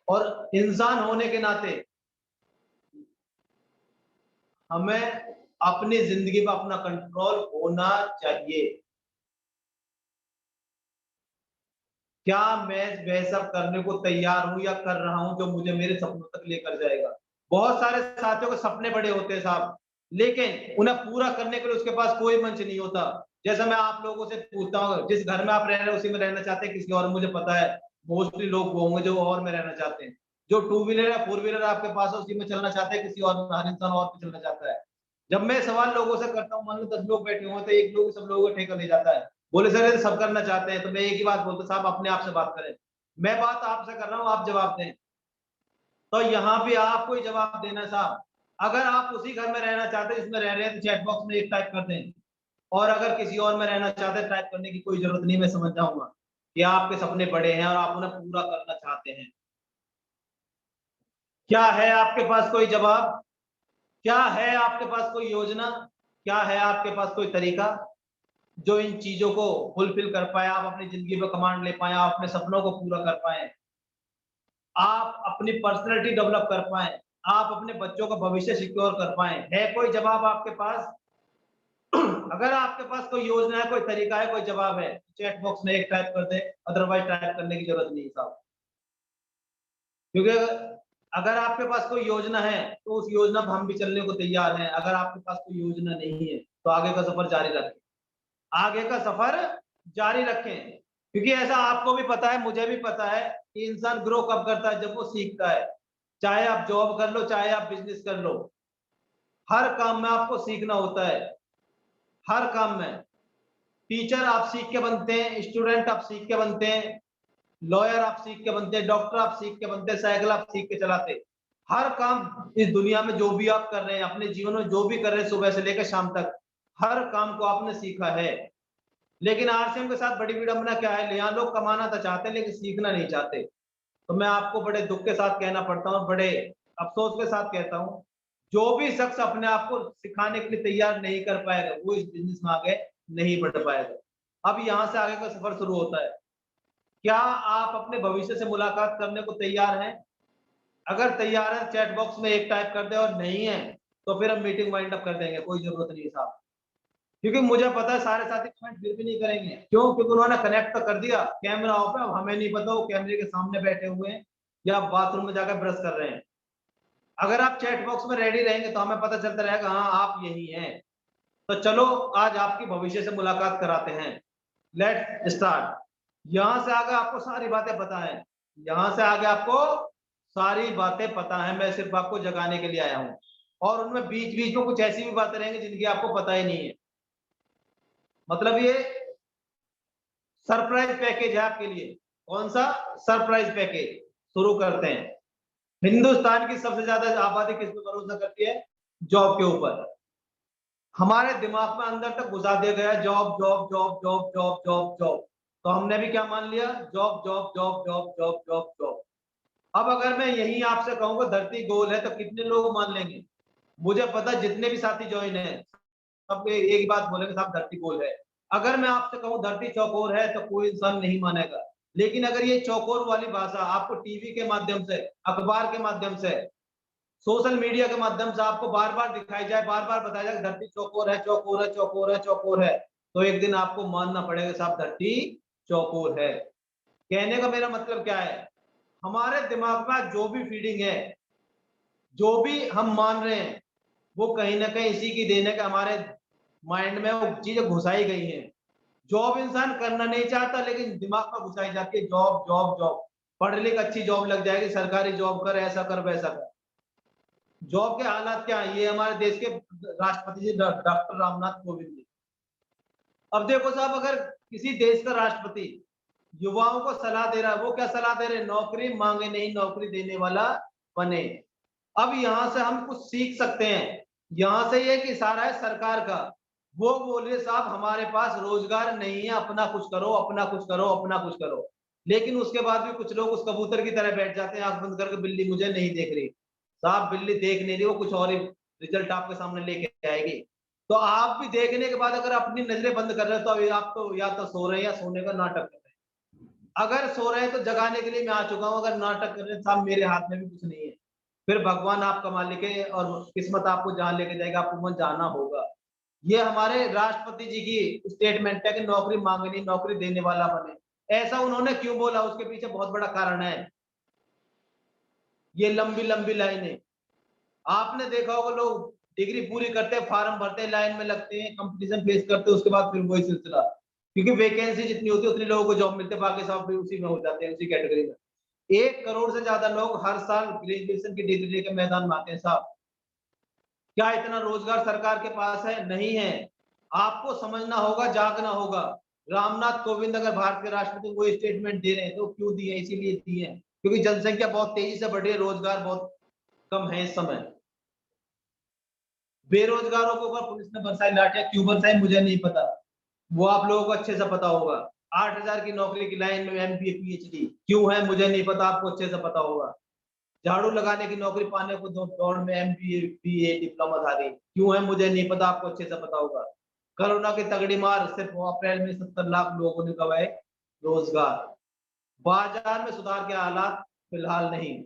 और इंसान होने के नाते हमें अपनी जिंदगी पर अपना कंट्रोल होना चाहिए। क्या मैं वह सब करने को तैयार हूं या कर रहा हूं जो मुझे मेरे सपनों तक लेकर जाएगा। बहुत सारे साथियों के सपने बड़े होते हैं साहब, लेकिन उन्हें पूरा करने के लिए उसके पास कोई मंच नहीं होता। जैसा मैं आप लोगों से पूछता हूँ, जिस घर में आप रह रहे हैं उसी में रहना चाहते हैं किसी और, मुझे पता है मोस्टली लोग वो होंगे जो और में रहना चाहते हैं। जो 2 व्हीलर या 4 व्हीलर आपके पास है उसी में चलना चाहते हैं, किसी और में, हर इंसान और में चलना चाहता है। जब मैं सवाल लोगों से करता हूँ, मान लो 10 लोग बैठे हुए हैं तो एक लोग सब लोगों का ठेका ले जाता है, बोले सर ये सब करना चाहते हैं, तो मैं एक ही बात बोलता, साहब अपने आप से बात करें, मैं बात आपसे कर रहा हूं, आप जवाब दें। तो यहाँ भी आपको ही जवाब देना है साहब। अगर आप उसी घर में रहना चाहते हैं जिसमें रह रहे हैं तो चैट बॉक्स में एक टाइप कर दें, और अगर किसी और में रहना चाहते हैं टाइप करने की कोई जरूरत नहीं, मैं समझ जाऊंगा कि आपके सपने बड़े हैं और आप उन्हें पूरा करना चाहते हैं। क्या है आपके पास कोई जवाब? क्या है आपके पास कोई योजना? क्या है आपके पास कोई तरीका जो इन चीजों को फुलफिल कर पाए, आप अपनी जिंदगी में कमांड ले पाए, आप अपने सपनों को पूरा कर पाए, आप अपनी पर्सनैलिटी डेवलप कर पाए, आप अपने बच्चों का भविष्य सिक्योर कर पाए? है कोई जवाब आपके पास? अगर आपके पास कोई योजना है, कोई तरीका है, कोई जवाब है, चैट बॉक्स में एक टाइप कर दे, अदरवाइज टाइप करने की जरूरत नहीं साहब। क्योंकि अगर आपके पास कोई योजना है तो उस योजना पर हम भी चलने को तैयार हैं। अगर आपके पास कोई योजना नहीं है तो आगे का सफर जारी रखें, आगे का सफर जारी रखें। क्योंकि ऐसा आपको भी पता है, मुझे भी पता है कि इंसान ग्रो कब करता है, जब वो सीखता है। चाहे आप जॉब कर लो, चाहे आप बिजनेस कर लो, हर काम में आपको सीखना होता है, हर काम में। टीचर आप सीख के बनते हैं, स्टूडेंट आप सीख के बनते हैं, लॉयर आप सीख के बनते हैं, डॉक्टर आप सीख के बनते हैं, साइकिल आप सीख के चलाते हैं। हर काम इस दुनिया में जो भी आप कर रहे हैं, अपने जीवन में जो भी कर रहे हैं, सुबह से लेकर शाम तक, हर काम को आपने सीखा है। लेकिन आरसीएम के साथ बड़ी विडंबना क्या है, यहाँ लोग कमाना तो चाहते हैं लेकिन सीखना नहीं चाहते। तो मैं आपको बड़े दुख के साथ कहना पड़ता हूँ, बड़े अफसोस के साथ कहता हूँ, जो भी शख्स अपने आप को सिखाने के लिए तैयार नहीं कर पाएगा वो इस बिजनेस में आगे नहीं बढ़ पाएगा। अब यहाँ से आगे का सफर शुरू होता है। क्या आप अपने भविष्य से मुलाकात करने को तैयार हैं? अगर तैयार है चैट बॉक्स में एक टाइप कर दे, और नहीं है तो फिर हम मीटिंग वाइंड अप कर देंगे, कोई जरूरत नहीं साहब। क्योंकि मुझे पता है सारे साथी कमेंट फिर भी नहीं करेंगे। क्यों? क्योंकि उन्होंने कनेक्ट तो कर दिया, कैमरा ऑफ है, अब हमें नहीं पता वो कैमरे के सामने बैठे हुए हैं या बाथरूम में जाकर ब्रश कर रहे हैं। अगर आप चैट बॉक्स में रेडी रहेंगे तो हमें पता चलता रहेगा हाँ आप यही हैं। तो चलो आज आपकी भविष्य से मुलाकात कराते हैं। Let start. यहाँ से आगे आपको सारी बातें पता है, यहाँ से आगे आपको सारी बातें पता है, मैं सिर्फ आपको जगाने के लिए आया हूँ। और उनमें बीच बीच में कुछ ऐसी भी बातें रहेंगी जिनकी आपको पता ही नहीं है। मतलब ये सरप्राइज पैकेज है आपके लिए। कौन सा सरप्राइज पैकेज? शुरू करते हैं। हिंदुस्तान की सबसे ज्यादा आबादी किस पे भरोसा करती है? जॉब के ऊपर। हमारे दिमाग में अंदर तक घुसा दिया गया job job job job job job job. तो हमने भी क्या मान लिया? Job job job job job job job. अब अगर मैं यही आपसे कहूंगा धरती गोल है तो कितने लोग मान लेंगे? मुझे पता जितने भी साथी ज्वाइन है सब एक ही बात बोलेंगे, साहब धरती गोल है। अगर मैं आपसे कहूं धरती चौकोर है तो कोई इंसान नहीं मानेगा। लेकिन अगर ये चौकोर वाली भाषा आपको टीवी के माध्यम से, अखबार के माध्यम से, सोशल मीडिया के माध्यम से आपको बार बार दिखाई जाए, बार बार बताया जाए धरती चौकोर है चौकोर है चौकोर है चौकोर है, तो एक दिन आपको मानना पड़ेगा साहब धरती चौकोर है। कहने का मेरा मतलब क्या है? हमारे दिमाग में जो भी फीडिंग है, जो भी हम मान रहे हैं, वो कहीं ना कहीं इसी की देन है कि हमारे माइंड में वो चीजें घुसाई गई हैं। जॉब इंसान करना नहीं चाहता लेकिन दिमाग में घुसाई जाती है जॉब जॉब जॉब। पढ़ लिख अच्छी जॉब लग जाएगी, सरकारी जॉब कर, ऐसा कर वैसा कर। जॉब के हालात क्या है? ये हमारे देश के राष्ट्रपति जी डॉक्टर रामनाथ कोविंद जी। अब देखो साहब, अगर किसी देश का राष्ट्रपति युवाओं को सलाह दे रहा है, वो क्या सलाह दे रहे हैं? नौकरी मांगे नहीं, नौकरी देने वाला बने। अब यहाँ से हम कुछ सीख सकते हैं। यहाँ से ये कि इशारा है सरकार का, वो बोले साहब हमारे पास रोजगार नहीं है, अपना कुछ करो, अपना कुछ करो, अपना कुछ करो। लेकिन उसके बाद भी कुछ लोग उस कबूतर की तरह बैठ जाते हैं, आंख बंद करके, बिल्ली मुझे नहीं देख रही। साहब बिल्ली देख नहीं रही, वो कुछ और ही रिजल्ट आपके सामने लेके आएगी। तो आप भी देखने के बाद अगर अपनी नजरें बंद कर रहे हो तो अभी आप तो या तो सो रहे हैं या सोने का नाटक कर रहे हैं। अगर सो रहे हैं तो जगाने के लिए मैं आ चुका हूं, अगर नाटक कर रहे हैं साहब मेरे हाथ में भी कुछ नहीं है। फिर भगवान आपका मालिक है और किस्मत आपको जहां लेके जाएगा आपको वहां जाना होगा। ये हमारे राष्ट्रपति जी की स्टेटमेंट है कि नौकरी मांगनी, नौकरी देने वाला बने। ऐसा उन्होंने क्यों बोला, उसके पीछे बहुत बड़ा कारण है। ये लंबी लंबी लाइनें आपने देखा होगा, लोग डिग्री पूरी करते हैं, फॉर्म भरते हैं, लाइन में लगते हैं, कंपटीशन फेस करते हैं, उसके बाद फिर वही सिलसिला, क्योंकि वैकेंसी जितनी होती है उतनी लोगों को जॉब मिलते हैं, बाकी सब भी उसी में हो जाते हैं, उसी कैटेगरी में। 1 करोड़ से ज्यादा लोग हर साल ग्रेजुएशन की डिग्री लेकर मैदान में आते हैं साहब। क्या इतना रोजगार सरकार के पास है? नहीं है। आपको समझना होगा, जागना होगा। रामनाथ कोविंद अगर भारत के राष्ट्रपति वो स्टेटमेंट दे रहे हैं तो क्यों दिए? इसीलिए दिए हैं क्योंकि जनसंख्या बहुत तेजी से बढ़ रही है, रोजगार बहुत कम है इस समय। बेरोजगारों के ऊपर पुलिस ने बरसाई लाठियां, क्यों बरसाई मुझे नहीं पता, वो आप लोगों को अच्छे से पता होगा। 8,000 की नौकरी की लाइन में MBA PhD क्यों है मुझे नहीं पता, आपको अच्छे से पता होगा। झाड़ू लगाने की नौकरी पाने को दौड़ में MBA BA डिप्लोमा धारी क्यों है मुझे नहीं पता, आपको अच्छे से पता होगा। कोरोना की तगड़ी मार, सिर्फ अप्रैल में 70 लाख लोगों ने गंवाए रोजगार। बाजार में सुधार के हालात फिलहाल नहीं,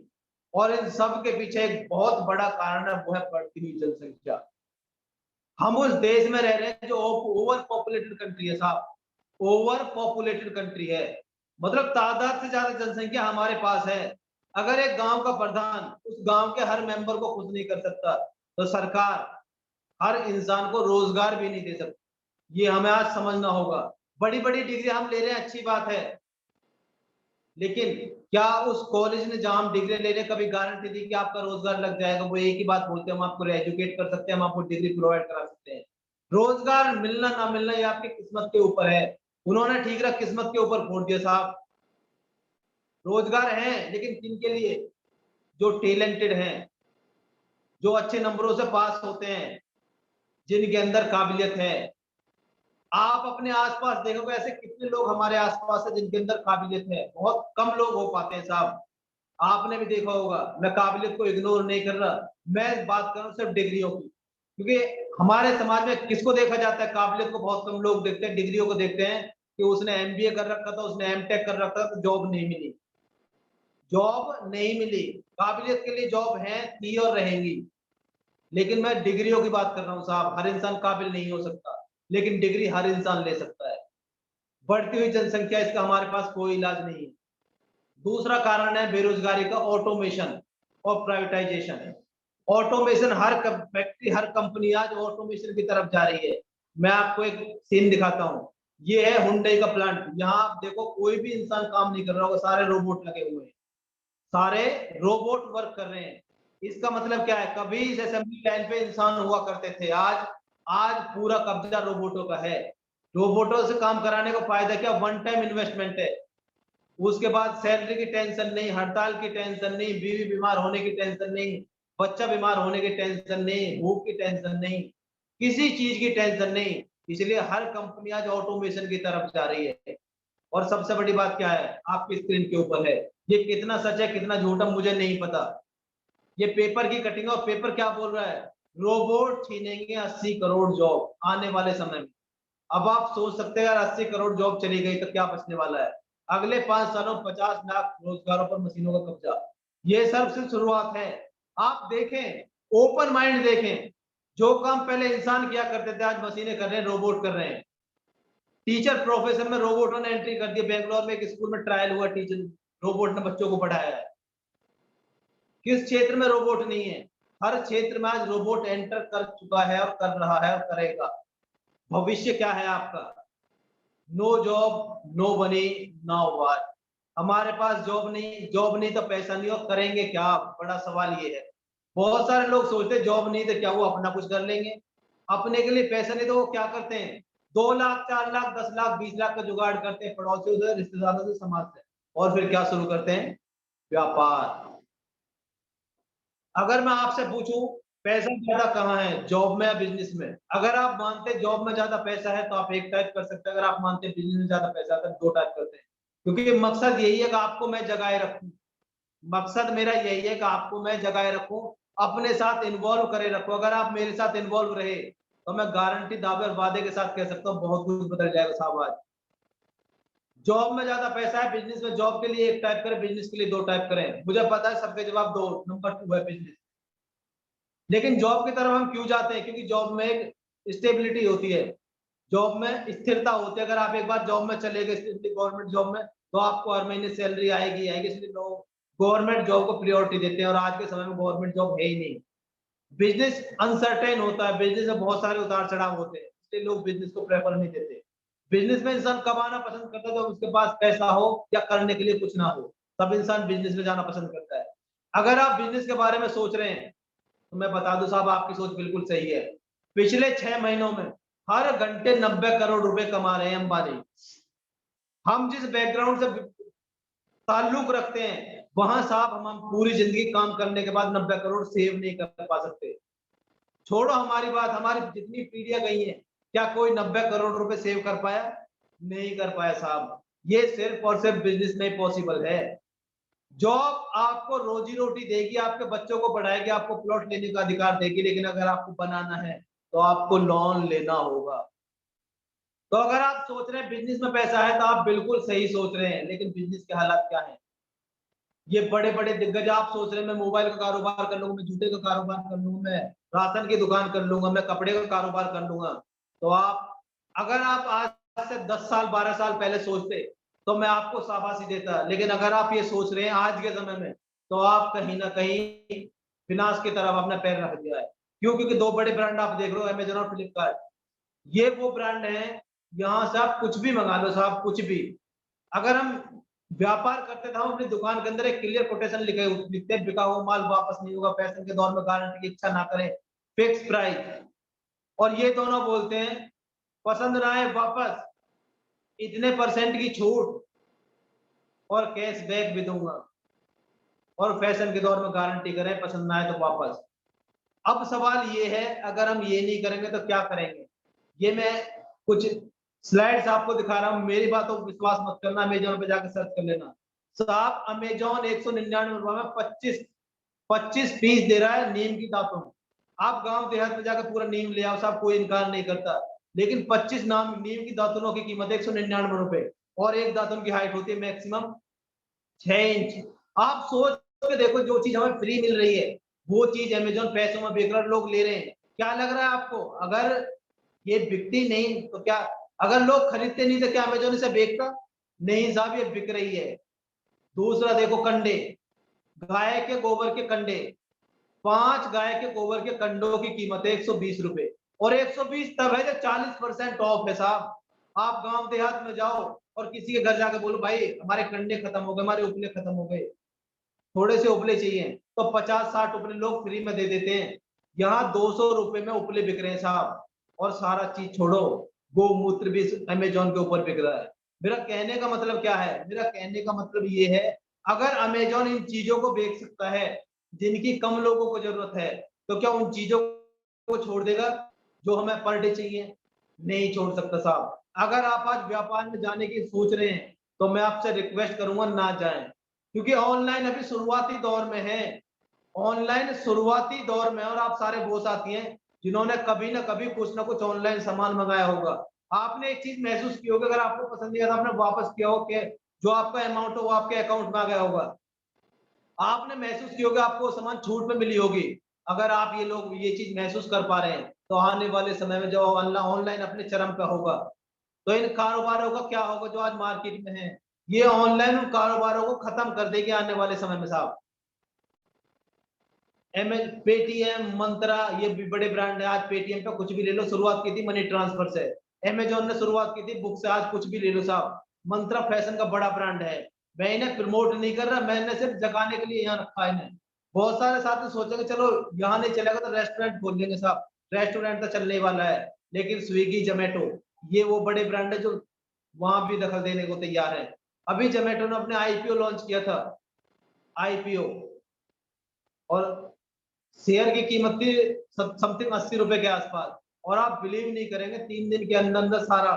और इन सब के पीछे एक बहुत बड़ा कारण है, वो है बढ़ती हुई जनसंख्या। हम उस देश में रह रहे हैं जो ओवर पॉपुलेटेड कंट्री है साहब, ओवर पॉपुलेटेड कंट्री है, मतलब तादाद से ज्यादा जनसंख्या हमारे पास है। अगर एक गांव का प्रधान उस गांव के हर मेंबर को खुश नहीं कर सकता तो सरकार हर इंसान को रोजगार भी नहीं दे सकती। ये हमें आज समझना होगा। बड़ी बड़ी डिग्री हम ले रहे हैं, अच्छी बात है, लेकिन क्या उस कॉलेज ने जहां हम डिग्री ले रहे हैं कभी गारंटी दी कि आपका रोजगार लग जाएगा? वो एक ही बात बोलते हैं, हम आपको एजुकेट कर सकते हैं, हम आपको डिग्री प्रोवाइड करा सकते हैं। रोजगार मिलना ना मिलना ये आपकी किस्मत के ऊपर है। उन्होंने ठीक रहा किस्मत के ऊपर फोड़ दिया साहब। रोजगार है लेकिन किन के लिए? जो टैलेंटेड हैं, जो अच्छे नंबरों से पास होते हैं, जिनके अंदर काबिलियत है। आप अपने आसपास देखोगे ऐसे कितने लोग हमारे आसपास है जिनके अंदर काबिलियत है, बहुत कम लोग हो पाते हैं साहब। आपने भी देखा होगा, मैं काबिलियत को इग्नोर नहीं कर रहा, मैं बात कर रहा हूँ सिर्फ डिग्रियों की, क्योंकि हमारे समाज में किसको देखा जाता है? काबिलियत को बहुत कम लोग देखते हैं, डिग्रियों को देखते हैं कि उसने MBA कर रखा था, उसने MTech कर रखा था, तो जॉब नहीं मिली, जॉब नहीं मिली। काबिलियत के लिए जॉब है, थी और रहेंगी, लेकिन मैं डिग्रियों की बात कर रहा हूँ साहब। हर इंसान काबिल नहीं हो सकता, लेकिन डिग्री हर इंसान ले सकता है। बढ़ती हुई जनसंख्या, इसका हमारे पास कोई इलाज नहीं है। दूसरा कारण है बेरोजगारी का, ऑटोमेशन और प्राइवेटाइजेशन। ऑटोमेशन, हर फैक्ट्री हर कंपनी आज ऑटोमेशन की तरफ जा रही है। मैं आपको एक सीन दिखाता हूँ, ये है हुंडई का प्लांट। यहाँ आप देखो कोई भी इंसान काम नहीं कर रहा होगा, सारे रोबोट लगे हुए हैं, सारे रोबोट वर्क कर रहे हैं। इसका मतलब क्या है? कभी इस असेंबली लाइन पे इंसान हुआ करते थे, आज आज पूरा कब्जा रोबोटों का है। रोबोटों से काम कराने का फायदा क्या? 1 टाइम इन्वेस्टमेंट है, उसके बाद सैलरी की टेंशन नहीं, हड़ताल की टेंशन नहीं, बीवी बीमार होने की टेंशन नहीं, बच्चा बीमार होने की टेंशन नहीं, भूख की टेंशन नहीं, किसी चीज की टेंशन नहीं। इसलिए हर कंपनी आज ऑटोमेशन की तरफ जा रही है। और सबसे बड़ी बात क्या है? आपकी स्क्रीन के ऊपर है। ये कितना सच है कितना झूठ है मुझे नहीं पता, ये पेपर की कटिंग, और पेपर क्या बोल रहा है? रोबोट छीनेंगे 80 करोड़ जॉब आने वाले समय में। अब आप सोच सकते हैं अगर 80 करोड़ जॉब चली गई तो क्या बचने वाला है? अगले 5 सालों में 50 लाख रोजगारों पर मशीनों का कब्जा। ये सब सिर्फ शुरुआत है। आप देखें, ओपन माइंड देखें, जो काम पहले इंसान किया करते थे आज मशीनें कर रहे हैं, रोबोट कर रहे हैं। टीचर प्रोफेशन में रोबोटों ने एंट्री कर दी। बेंगलोर में एक स्कूल में ट्रायल हुआ, टीचर रोबोट ने बच्चों को पढ़ाया है। किस क्षेत्र में रोबोट नहीं है? हर क्षेत्र में आज रोबोट एंटर कर चुका है और कर रहा है और करेगा। भविष्य क्या है आपका? No job no money no work. हमारे पास जॉब नहीं तो पैसा नहीं, और करेंगे क्या? बड़ा सवाल ये है। बहुत सारे लोग सोचते हैं जॉब नहीं तो क्या वो अपना कुछ कर लेंगे, अपने के लिए पैसा नहीं तो वो क्या करते हैं? 2 लाख 4 लाख 10 लाख 20 लाख का जुगाड़ करते हैं, पड़ोसियों से, रिश्तेदारों से, समाज से, और फिर क्या शुरू करते हैं? व्यापार। अगर मैं आपसे पूछूं पैसा ज्यादा कहाँ है, जॉब में या बिजनेस में? अगर आप मानते हैं जॉब में ज्यादा पैसा है तो आप एक टाइप कर सकते हैं, अगर आप मानते हैं बिजनेस में ज्यादा पैसा है तो 2 टाइप करते हैं। क्योंकि मकसद यही है कि आपको मैं जगाए रखूं, मकसद मेरा यही है कि आपको मैं जगाए रखूं, अपने साथ इन्वॉल्व करे रखूं। अगर आप मेरे साथ इन्वॉल्व रहे तो मैं गारंटी, दावे और वादे के साथ कह सकता हूँ बहुत कुछ बदल जाएगा साहब। आज जॉब में ज्यादा पैसा है, बिजनेस में जॉब के लिए एक टाइप करें, बिजनेस के लिए 2 टाइप करें। मुझे पता है सबके जवाब 2, नंबर 2 है बिजनेस। लेकिन जॉब की तरफ हम क्यों जाते हैं? क्योंकि जॉब में एक स्टेबिलिटी होती है, जॉब में स्थिरता होती है। अगर आप एक बार जॉब में चले गए गवर्नमेंट जॉब में, तो आपको हर महीने सैलरी आएगी आएगी, इसलिए लोग गवर्नमेंट जॉब को प्रायोरिटी देते हैं, और आज के समय में गवर्नमेंट जॉब है ही नहीं। बिजनेस अनसर्टेन होता है, बिजनेस में बहुत सारे उतार चढ़ाव होते हैं, इसलिए लोग बिजनेस को प्रेफर नहीं देते। बिजनेस में इंसान कमाना पसंद करता है जब उसके पास पैसा हो या करने के लिए कुछ ना हो, तब इंसान बिजनेस में जाना पसंद करता है। अगर आप बिजनेस के बारे में सोच रहे हैं, तो मैं बता दूं साहब, आपकी सोच बिल्कुल सही है। पिछले 6 महीनों में हर घंटे 90 करोड़ रुपए कमा रहे हैं अंबानी। हम जिस बैकग्राउंड से ताल्लुक रखते हैं, वहां साहब हम पूरी जिंदगी काम करने के बाद 90 करोड़ सेव नहीं कर पा सकते। छोड़ो हमारी बात, हमारी जितनी पीढ़ियां गई हैं, क्या कोई 90 करोड़ रुपए सेव कर पाया? नहीं कर पाया साहब। ये सिर्फ और सिर्फ बिजनेस में पॉसिबल है। जॉब आपको रोजी रोटी देगी, आपके बच्चों को पढ़ाएगी, आपको प्लॉट लेने का अधिकार देगी, लेकिन अगर आपको बनाना है तो आपको लोन लेना होगा। तो अगर आप सोच रहे हैं बिजनेस में पैसा है, तो आप बिल्कुल सही सोच रहे हैं, लेकिन बिजनेस के हालात क्या है? ये बड़े बड़े दिग्गज आप सोच रहे हैं मैं मोबाइल का कारोबार कर लूंगा, मैं जूते का कारोबार कर लूंगा, मैं राशन की दुकान कर लूंगा, मैं कपड़े का कारोबार कर लूंगा। तो आप, अगर आप आज से 10 साल 12 साल पहले सोचते, तो मैं आपको शाबाशी देता। लेकिन अगर आप ये सोच रहे हैं आज के समय में, तो आप कहीं ना कहीं विनाश की तरफ अपना पैर रख दिया है। क्यों? क्योंकि दो बड़े ब्रांड आप देख रहे हो, अमेजन और फ्लिपकार्ट। ये वो ब्रांड है, यहाँ से आप कुछ भी मंगा लो साहब, कुछ भी। अगर हम व्यापार करते थे, हम अपनी दुकान के अंदर एक क्लियर कोटेशन लिखते हैं, बिका हुआ माल वापस नहीं होगा, फैशन के दौर में गारंटी की इच्छा ना करें, फिक्स प्राइस। और ये दोनों बोलते हैं पसंद ना आए वापस, इतने परसेंट की छूट और कैश बैक भी दूंगा, और फैशन के दौर में गारंटी करें, पसंद ना आए तो वापस। अब सवाल ये है, अगर हम ये नहीं करेंगे तो क्या करेंगे? ये मैं कुछ स्लाइड्स आपको दिखा रहा हूँ, मेरी बातों को विश्वास मत करना, अमेजोन पे जाकर सर्च कर लेना। साहब अमेजोन 199 रुपए में 25 पीस दे रहा है नीम की दातुन। आप गांव देहात में जाकर पूरा नीम ले आओ साहब, कोई इनकार नहीं करता, लेकिन 25 नाम नीम की दातुनों की कीमत 199 रुपए, और एक दातुन की हाइट होती है मैक्सिमम 6 इंच। आप सोच के देखो, जो चीज हमें फ्री मिल रही है, वो चीज अमेजोन पैसों में बेच रहा है, लोग ले रहे हैं। क्या लग रहा है आपको? अगर ये बिकती नहीं तो क्या, अगर लोग खरीदते नहीं तो क्या अमेजोन इसे बेचता? नहीं साहब, ये बिक रही है। दूसरा देखो, कंडे, गाय के गोबर के कंडे, 5 गाय के गोबर के कंडों की कीमत है 120 रुपए, और 120 तब है जब 40% ऑफ है साहब। आप गांव देहात में जाओ और किसी के घर जाके बोलो भाई हमारे कंडे खत्म हो गए, हमारे उपले खत्म हो गए, थोड़े से उपले चाहिए, तो 50-60 उपले लोग फ्री में दे देते हैं। यहाँ 200 रुपए में उपले बिक रहे हैं साहब। और सारा चीज छोड़ो, गोमूत्र भी अमेजोन के ऊपर बिक रहा है। मेरा कहने का मतलब क्या है? मेरा कहने का मतलब ये है, अगर अमेजोन इन चीजों को बेच सकता है जिनकी कम लोगों को जरूरत है, तो क्या उन चीजों को छोड़ देगा जो हमें पर डे चाहिए? नहीं छोड़ सकता साहब। अगर आप आज व्यापार में जाने की सोच रहे हैं, तो मैं आपसे रिक्वेस्ट करूंगा ना जाएं, क्योंकि ऑनलाइन अभी शुरुआती दौर में है। ऑनलाइन शुरुआती दौर में, और आप सारे वो साथी हैं जिन्होंने कभी ना कभी कुछ ना कुछ ऑनलाइन सामान मंगाया होगा। आपने एक चीज महसूस की होगी, अगर आपको पसंद नहीं आया आपने वापस किया हो, कि जो आपका अमाउंट हो वो आपके अकाउंट में आ गया होगा। आपने महसूस की होगी आपको सामान छूट में मिली होगी। अगर आप ये लोग ये चीज महसूस कर पा रहे हैं, तो आने वाले समय में जब ऑनलाइन अपने चरम पे होगा, तो इन कारोबारों का क्या होगा जो आज मार्केट में है? ये ऑनलाइन उन कारोबारों को खत्म कर देगी आने वाले समय में साहब। पेटीएम, मंत्रा, ये भी बड़े ब्रांड है। आज पेटीएम पे कुछ भी ले लो, शुरुआत की थी मनी ट्रांसफर से। अमेजोन ने शुरुआत की थी बुक से, आज कुछ भी ले लो साहब। मंत्रा फैशन का बड़ा ब्रांड है। मैं इन्हें प्रमोट नहीं कर रहा, मैंने सिर्फ जगाने के लिए यहाँ रखा है इन्हें। बहुत सारे साथी सोचेंगे चलो यहाँ नहीं चलेगा तो रेस्टोरेंट खोल लेंगे साहब, रेस्टोरेंट तो चलने वाला है। लेकिन स्विगी, जोमेटो, ये वो बड़े ब्रांड है जो वहां भी दखल देने को तैयार है। अभी जोमेटो ने अपने आईपीओ लॉन्च किया था, आईपीओ, और शेयर की कीमत थी समथिंग 80 रुपए के आसपास। और आप बिलीव नहीं करेंगे, 3 दिन के अंदर अंदर सारा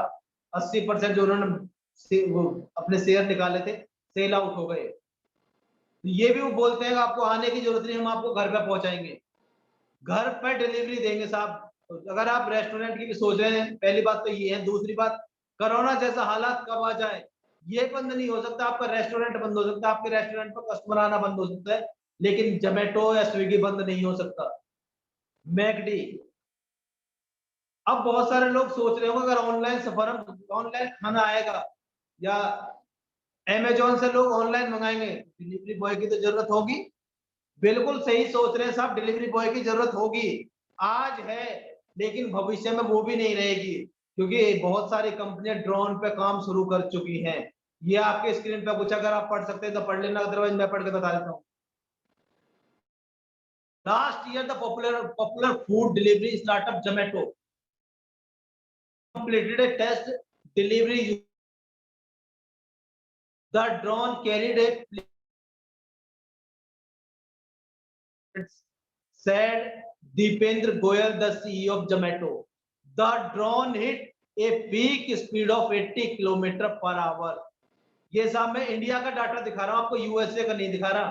80% जो उन्होंने वो अपने शेयर निकाले थे, सेल आउट हो गए। ये भी वो बोलते हैं कि आपको आने की जरूरत नहीं, हम आपको घर पे पहुंचाएंगे, घर पे डिलीवरी देंगे साहब। तो अगर आप रेस्टोरेंट की भी सोच रहे हैं, पहली बात तो ये है। दूसरी बात, कोरोना जैसा हालात कब आ जाए ये बंद नहीं हो सकता। आपका रेस्टोरेंट बंद हो सकता है, आपके रेस्टोरेंट पर कस्टमर आना बंद हो सकता है, लेकिन जोमेटो या स्विगी बंद नहीं हो सकता। मैकडी, अब बहुत सारे लोग सोच रहे होंगे अगर ऑनलाइन खाना आएगा या अमेजोन से लोग ऑनलाइन मंगाएंगे, डिलीवरी बॉय की तो जरूरत होगी। बिल्कुल सही सोच रहे हैं साहब, डिलीवरी बॉय की जरूरत होगी, आज है, लेकिन भविष्य में वो भी नहीं रहेगी, क्योंकि बहुत सारी कंपनियां ड्रोन पे काम शुरू कर चुकी हैं। ये आपके स्क्रीन पे कुछ अगर आप पढ़ सकते हैं तो पढ़ लेना, अदरवाइज मैं पढ़ के बता देता हूँ। Last year the popular food delivery startup Zomato completed a test delivery. The drone carried a said Deependra Goyal, the CEO of Zomato. The drone hit a peak speed of 80 km/h. ये साहब मैं India का data दिखा रहा हूँ आपको, USA का नहीं दिखा रहा,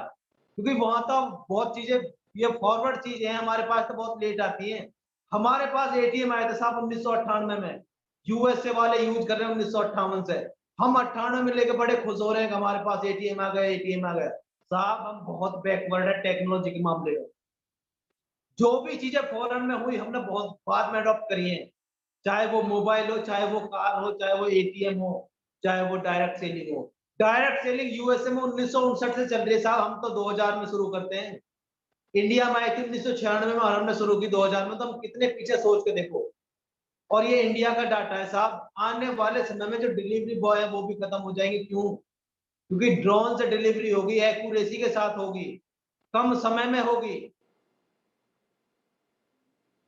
क्योंकि वहां तो बहुत चीजें, ये फॉरवर्ड चीजें हैं, हमारे पास तो बहुत लेट आती हैं। हमारे पास एटीएम आया था साहब 1998 में, यूएसए वाले यूज कर रहे हैं 1958 से। हम 98 में लेके बड़े खुश हो रहे हैं कि हमारे पास एटीएम आ गया, एटीएम आ गया। साहब हम बहुत बैकवर्ड है टेक्नोलॉजी के मामले में। जो भी चीजें फॉरेन में हुई हमने बहुत बाद में अडॉप्ट करी है, चाहे वो मोबाइल हो, चाहे वो कार हो, चाहे वो एटीएम हो, चाहे वो डायरेक्ट सेलिंग हो। डायरेक्ट सेलिंग यूएसए में 1959 से चल रही है साहब, हम तो 2000 में शुरू करते हैं। इंडिया में आई थी 1996 में और हमने शुरू की 2000 में, तो हम कितने पीछे सोच के देखो। और ये इंडिया का डाटा है साहब, आने वाले समय में जो डिलीवरी बॉय है वो भी खत्म हो जाएंगे। क्यों? क्योंकि ड्रोन से डिलीवरी होगी, एक्यूरेसी के साथ होगी, कम समय में होगी।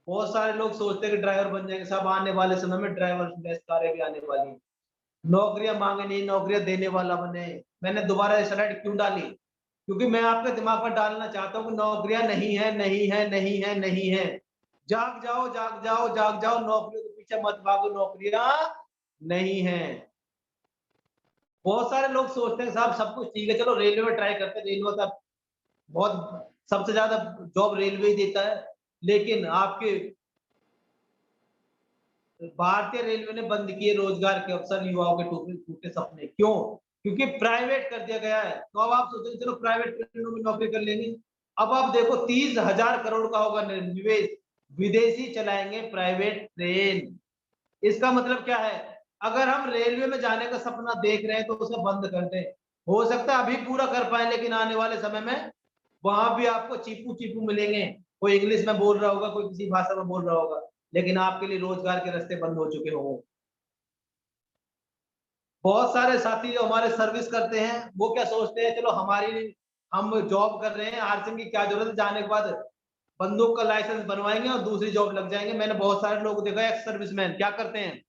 बहुत सारे लोग सोचते हैं कि ड्राइवर बन जाएंगे साहब, आने वाले समय में ड्राइवर लेस कारें भी आने वाली हैं। नौकरियां मांगे नहीं, नौकरियां देने वाला बने। मैंने दोबारा ये स्लाइड क्यों डाली? क्योंकि मैं आपके दिमाग में डालना चाहता हूँ कि नौकरियां नहीं है, नहीं है, नहीं है, नहीं है। जाग जाओ, जाग जाओ, जाग जाओ, नौकरियों के पीछे मत भागो, नौकरियां नहीं है। बहुत सारे लोग सोचते हैं साहब सब कुछ ठीक है, चलो रेलवे में ट्राई करते हैं, रेलवे तो बहुत सबसे ज्यादा जॉब रेलवे ही देता है। लेकिन आपके भारतीय रेलवे ने बंद किए रोजगार के अवसर, युवाओं के टूटे टूटे सपने। क्यों? क्योंकि प्राइवेट कर दिया गया है। तो अब आप सोचेंगे चलो प्राइवेट ट्रेनों में नौकरी कर लेंगे। अब आप देखो 30,000 करोड़ का होगा निवेश, विदेशी चलाएंगे प्राइवेट ट्रेन। इसका मतलब क्या है? अगर हम रेलवे में जाने का सपना देख रहे हैं तो उसे बंद कर दें। हो सकता है अभी पूरा कर पाए, लेकिन आने वाले समय में वहां भी आपको चीपू चीपू मिलेंगे। कोई इंग्लिश में बोल रहा होगा, कोई किसी भाषा में बोल रहा होगा, लेकिन आपके लिए रोजगार के रास्ते बंद हो चुके होंगे। बहुत सारे साथी जो हमारे सर्विस करते हैं वो क्या सोचते हैं, चलो हम जॉब कर रहे हैं, आरसीएम की क्या जरूरत है, जाने के बाद बंदूक का लाइसेंस बनवाएंगे और दूसरी जॉब लग जाएंगे। मैंने बहुत सारे लोग देखा, एक्स सर्विसमैन क्या करते हैं,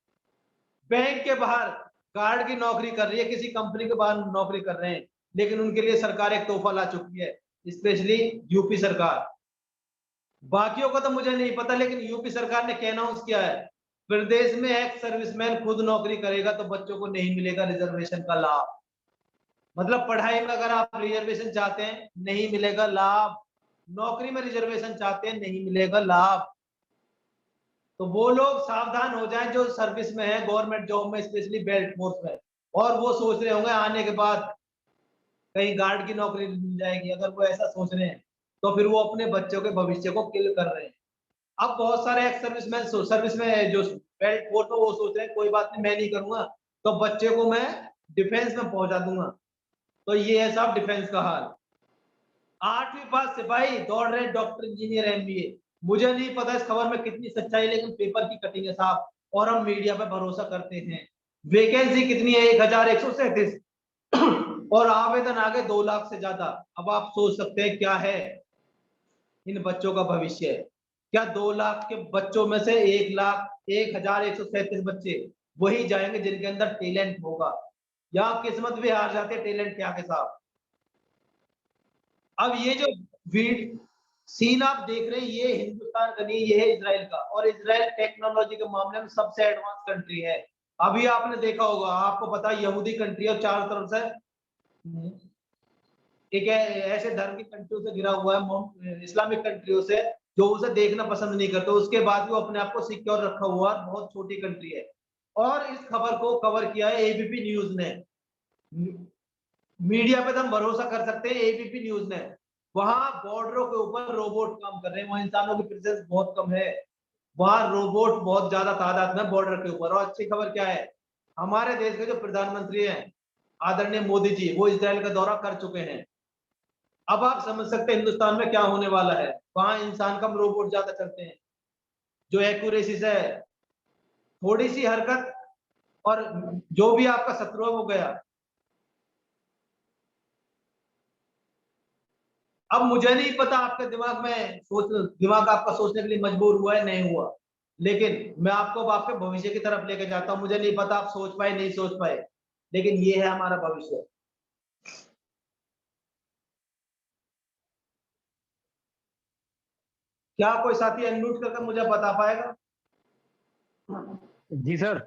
बैंक के बाहर गार्ड की नौकरी कर रही है, किसी कंपनी के बाहर नौकरी कर रहे हैं, लेकिन उनके लिए सरकार एक तोहफा ला चुकी है, स्पेशली यूपी सरकार। बाकियों का तो मुझे नहीं पता, लेकिन यूपी सरकार ने क्या अनाउंस किया है, प्रदेश में एक्स सर्विसमैन खुद नौकरी करेगा तो बच्चों को नहीं मिलेगा रिजर्वेशन का लाभ। मतलब पढ़ाई में अगर आप रिजर्वेशन चाहते हैं नहीं मिलेगा लाभ, नौकरी में रिजर्वेशन चाहते हैं नहीं मिलेगा लाभ। तो वो लोग सावधान हो जाएं जो सर्विस में है, गवर्नमेंट जॉब में, स्पेशली बेल्ट फोर्स में। और वो सोच रहे होंगे आने के बाद कहीं गार्ड की नौकरी मिल जाएगी, अगर वो ऐसा सोच रहे हैं तो फिर वो अपने बच्चों के भविष्य को किल कर रहे हैं। अब बहुत सारे एक्स सर्विसमैन सर्विस में जो बेल्ट फोर्स में, वो सोच रहे हैं कोई बात नहीं मैं नहीं करूंगा, तो बच्चे को मैं डिफेंस में पहुंचा दूंगा। तो ये है साहब डिफेंस का हाल। 8वीं पास सिपाही दौड़ रहे डॉक्टर, इंजीनियर, एमबीए। मुझे नहीं पता इस खबर में कितनी सच्चाई, लेकिन पेपर की कटिंग है साहब, और हम मीडिया पे भरोसा करते हैं। वैकेंसी कितनी है? 1137 और आवेदन आ गए 2 लाख से ज्यादा। अब आप सोच सकते हैं क्या है इन बच्चों का भविष्य। क्या 2 लाख के बच्चों में से 1,01,137 बच्चे वही जाएंगे जिनके अंदर टैलेंट होगा, या किस्मत भी हार जाते हैं टैलेंट के आगे साहब। अब ये जो सीन आप देख रहे हैं, ये हिंदुस्तान का नहीं, ये है इजराइल का। और इजराइल टेक्नोलॉजी के मामले में सबसे एडवांस कंट्री है। अभी आपने देखा होगा, आपको पता है यहूदी कंट्री और चारों तरफ से एक ऐसे धर्म की कंट्रियों से घिरा हुआ है, इस्लामिक कंट्रियों से, जो उसे देखना पसंद नहीं करते। उसके बाद भी वो अपने आप को सिक्योर रखा हुआ है, बहुत छोटी कंट्री है। और इस खबर को कवर किया है एबीपी न्यूज ने। मीडिया पे तो हम भरोसा कर सकते हैं, एबीपी न्यूज ने। वहां बॉर्डरों के ऊपर रोबोट काम कर रहे हैं, वहां इंसानों की प्रेजेंस बहुत कम है। वहां रोबोट बहुत ज्यादा तादाद में बॉर्डर के ऊपर। और अच्छी खबर क्या है, हमारे देश के जो प्रधानमंत्री हैं आदरणीय मोदी जी, वो इजराइल का दौरा कर चुके हैं। अब आप समझ सकते हैं हिंदुस्तान में क्या होने वाला है। वहां इंसान कम, रोबोट ज्यादा चलते हैं, जो एक्यूरेसी से थोड़ी सी हरकत और जो भी आपका शत्रु है वो गया। अब मुझे नहीं पता आपके दिमाग आपका सोचने के लिए मजबूर हुआ है नहीं हुआ, लेकिन मैं आपको अब आपके भविष्य की तरफ लेके जाता हूं। मुझे नहीं पता आप सोच पाए नहीं सोच पाए, लेकिन ये है हमारा भविष्य। क्या कोई साथी अनम्यूट करके मुझे बता पाएगा जी सर।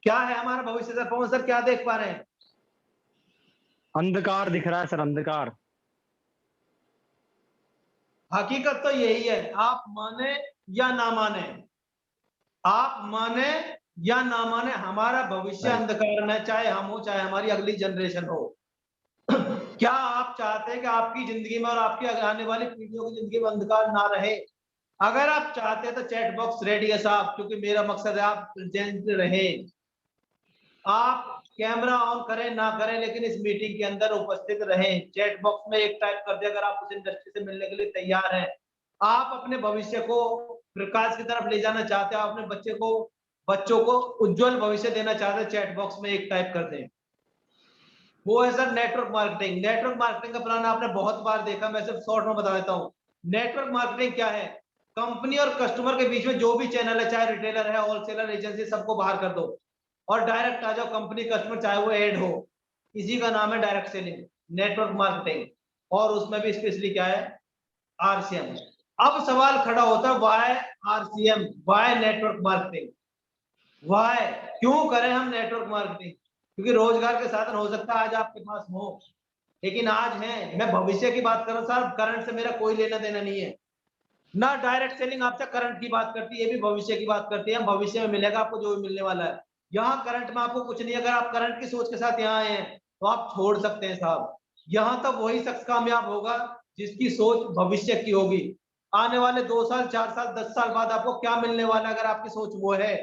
क्या है हमारा भविष्य? सर पवन सर क्या देख पा रहे हैं? अंधकार दिख रहा है सर, अंधकार। हकीकत तो यही है, आप माने या ना माने, आप माने या ना माने, हमारा भविष्य अंधकार में, चाहे हम हो चाहे हमारी अगली जनरेशन हो। क्या आप चाहते हैं कि आपकी जिंदगी में और आपकी आने वाली पीढ़ियों की जिंदगी में अंधकार ना रहे? अगर आप चाहते हैं तो चैट बॉक्स रेडी है साहब, क्योंकि मेरा मकसद है आप प्रेजेंट रहे। आप कैमरा ऑन करें ना करें, लेकिन इस मीटिंग के अंदर उपस्थित रहें। चैट बॉक्स में एक टाइप कर दे अगर आप उस इंडस्ट्री से मिलने के लिए तैयार हैं। आप अपने भविष्य को प्रकाश की तरफ ले जाना चाहते हो, अपने बच्चों को उज्जवल भविष्य देना चाहते हैं, चैट बॉक्स में एक टाइप कर दें। वो है sir network marketing. Network marketing का प्लान आपने बहुत बार देखा, मैं सिर्फ शॉर्ट में बता देता हूँ। नेटवर्क मार्केटिंग क्या है? कंपनी और कस्टमर के बीच में जो भी चैनल है, चाहे रिटेलर है, होलसेलर, एजेंसी, सबको बाहर कर दो और डायरेक्ट आ जाओ कंपनी कस्टमर, चाहे वो एड हो। इसी का नाम है डायरेक्ट सेलिंग, नेटवर्क मार्केटिंग। और उसमें भी स्पेशली क्या है? आरसीएम। अब सवाल खड़ा होता है, why RCM, why network marketing, why, क्यों करें हम नेटवर्क मार्केटिंग? क्योंकि रोजगार के साधन हो सकता है आज आपके पास हो, लेकिन आज है, मैं भविष्य की बात कर रहा हूं साहब, करंट से मेरा कोई लेना देना नहीं है ना। डायरेक्ट सेलिंग आपसे करंट की बात करती है, ये भी भविष्य की बात करती है। भविष्य में मिलेगा आपको जो भी मिलने वाला है, यहाँ करंट में आपको कुछ नहीं। अगर आप करंट की सोच के साथ यहाँ आए हैं तो आप छोड़ सकते हैं साहब। यहाँ तक वही शख्स कामयाब होगा जिसकी सोच भविष्य की होगी। आने वाले 2 साल 4 साल 10 साल बाद आपको क्या मिलने वाला है, अगर आपकी सोच वो है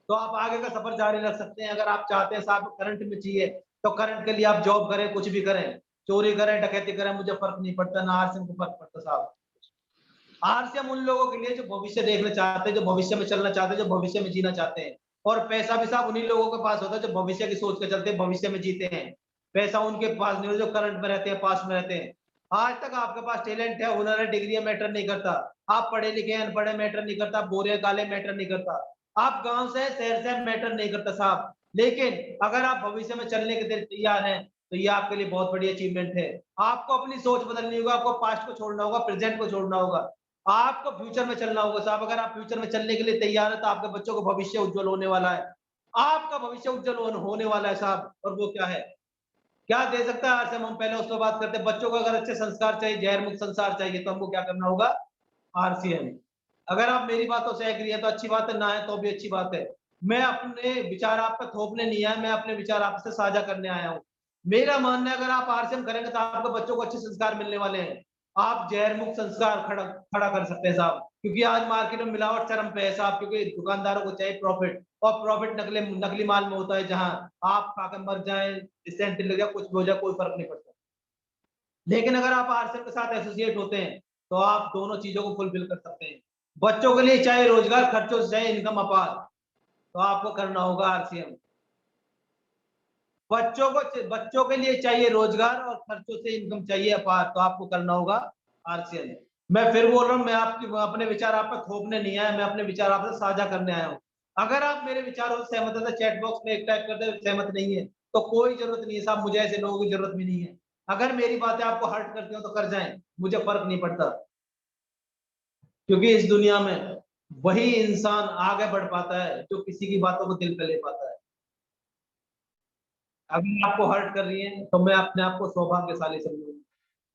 तो आप आगे का सफर जारी रख सकते हैं। अगर आप चाहते हैं साहब करंट में चाहिए तो करंट के लिए आप जॉब करें, कुछ भी करें, चोरी करें, डकैती करें, मुझे फर्क नहीं पड़ता, ना आरसीएम को फर्क पड़ता साहब। आरसीएम उन लोगों के लिए जो भविष्य देखना चाहते हैं, जो भविष्य में चलना चाहते हैं, जो भविष्य में जीना चाहते हैं। और पैसा भी साहब उन्हीं लोगों के पास होता है जो भविष्य की सोच के चलते भविष्य में जीते हैं। पैसा उनके पास नहीं होता जो करंट में रहते हैं, पास में रहते हैं। आज तक आपके पास टैलेंट है, हुनर है, डिग्री मैटर नहीं करता। आप पढ़े लिखे अनपढ़े मैटर नहीं करता, गोरे काले मैटर नहीं करता, आप गांव से शहर से मैटर नहीं करता साहब। लेकिन अगर आप भविष्य में चलने के लिए तैयार हैं तो ये आपके लिए बहुत बड़ी अचीवमेंट है। आपको अपनी सोच बदलनी होगा, आपको पास्ट को छोड़ना होगा, प्रेजेंट को छोड़ना होगा, आपको फ्यूचर में चलना होगा साहब। अगर आप फ्यूचर में चलने के लिए तैयार है तो आपके बच्चों का भविष्य उज्जवल होने वाला है, आपका भविष्य उज्जवल होने वाला है साहब। और वो क्या है, क्या दे सकता है आरसीएम? हम पहले उसको बात करते हैं। बच्चों को अगर अच्छे संस्कार चाहिए, जहर मुक्त संसार चाहिए, तो हमको क्या करना होगा? आरसीएम। अगर आप मेरी बातों से एग्री है तो अच्छी बात है, ना है तो भी अच्छी बात है। मैं अपने विचार आप पे थोपने नहीं आया, मैं अपने विचार आपसे साझा करने आया हूँ। मेरा मानना है अगर आप आरसीएम करेंगे तो आपके बच्चों को अच्छे संस्कार मिलने वाले हैं। आप जहर मुक्त संस्कार खड़ा कर सकते हैं साहब, क्योंकि आज मार्केट में मिलावट चरम पे है साहब, क्योंकि दुकानदारों को चाहिए प्रॉफिट, और प्रॉफिट नकली माल में होता है। जहां आप खाकर मर जाए, डिसेंट्री लग जाए, कुछ भी हो जाए, कोई फर्क नहीं पड़ता। लेकिन अगर आप आरसीएम के साथ एसोसिएट होते हैं तो आप दोनों चीजों को फुलफिल कर सकते हैं। बच्चों के लिए चाहे रोजगार, खर्चों से चाहे इनकम अपार, तो आपको करना होगा आरसीएम। बच्चों के लिए चाहिए रोजगार और खर्चों से इनकम चाहिए अपार, तो आपको करना होगा आरसीएम। मैं फिर बोल रहा हूँ, मैं आपकी अपने विचार आप पर थोपने नहीं आया, मैं अपने विचार आपसे साझा करने आया हूँ। अगर आप मेरे विचारों से सहमत है तो चैट बॉक्स में एक टाइप करते, सहमत नहीं है तो कोई जरूरत नहीं है साहब, मुझे ऐसे लोगों की जरूरत भी नहीं है। अगर मेरी बातें आपको हर्ट करती हो तो कर जाएं, मुझे फर्क नहीं पड़ता, क्योंकि इस दुनिया में वही इंसान आगे बढ़ पाता है जो किसी की बातों को दिल पे ले पाता है। अगर आपको हर्ट कर रही है तो मैं अपने आप को सौभाग्यशाली समझूंगा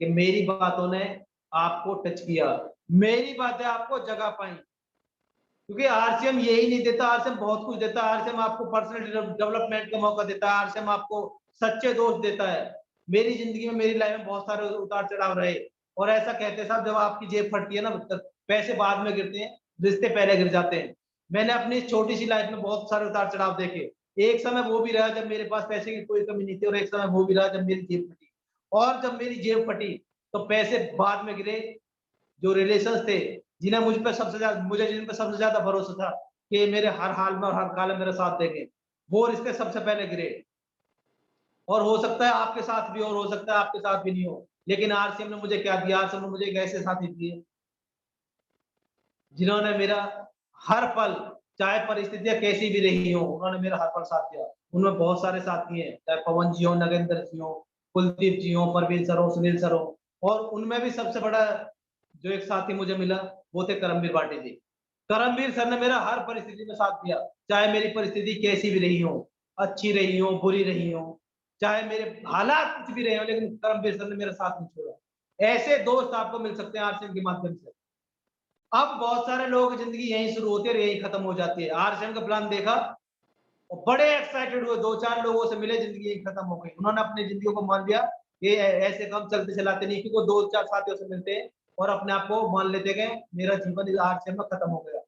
कि मेरी बातों ने आपको टच किया, मेरी बातें आपको जगा पाई। क्योंकि आरसीएम यही नहीं देता, आरसीएम बहुत कुछ देता है। आरसीएम आपको पर्सनल डेवलपमेंट का मौका देता है, आरसीएम आपको सच्चे दोस्त देता है। मेरी जिंदगी में, मेरी लाइफ में बहुत सारे उतार चढ़ाव रहे, और ऐसा कहते हैं साहब जब आपकी जेब फटती है ना, तब पैसे बाद में गिरते हैं, रिश्ते पहले गिर जाते हैं। मैंने अपनी इस छोटी सी लाइफ में बहुत सारे उतार चढ़ाव देखे। एक समय वो भी रहा जब मेरे पास पैसे की कोई कमी नहीं थी, और एक समय वो भी रहा जब मेरी जेब फटी। और जब मेरी जेब फटी तो पैसे बाद में गिरे। जो रिलेशंस थे, जिन्हें मुझ पे सबसे ज्यादा मुझे जिन पे सबसे ज्यादा भरोसा था कि मेरे हर हाल में और हर काल में मेरा साथ देंगे, वो रिश्ते सबसे पहले गिरे। और हो सकता है आपके साथ भी, और हो सकता है आपके साथ भी नहीं हो, लेकिन आरसीएम ने मुझे क्या दिया? आरसीएम ने मुझे एक ऐसे साथी दिए जिन्होंने मेरा हर पल, चाहे परिस्थितियां कैसी भी रही हो, उन्होंने मेरा हर पल साथ दिया। उनमें बहुत सारे साथी हैं, चाहे पवन जी हो, नगेंद्र जी हो, कुलदीप जी हो, परवीन सर हो, सुनील सर हो, और उनमें भी सबसे बड़ा जो एक साथी मुझे मिला वो थे करमवीर बाटी जी। करमवीर सर ने मेरा हर परिस्थिति में साथ दिया, चाहे मेरी परिस्थिति कैसी भी रही हो, अच्छी रही हो, बुरी रही हो, चाहे मेरे हालात कुछ भी रहे हो, लेकिन करमवीर सर ने मेरा साथ नहीं छोड़ा। ऐसे दोस्त आपको मिल सकते हैं आरसीएम के माध्यम से। अब बहुत सारे लोगों की जिंदगी यहीं शुरू होती है और यहीं खत्म हो जाती है। आरसीएम का प्लान देखा और बड़े एक्साइटेड हुए, 2-4 लोगों से मिले, जिंदगी यहीं खत्म हो गई। उन्होंने अपनी जिंदगी को मान लिया ये ऐसे काम चलते चलाते नहीं, क्योंकि 2-4 साथियों से मिलते हैं और अपने आप को मान लेते गए मेरा जीवन इस आरसीएम में खत्म हो गया।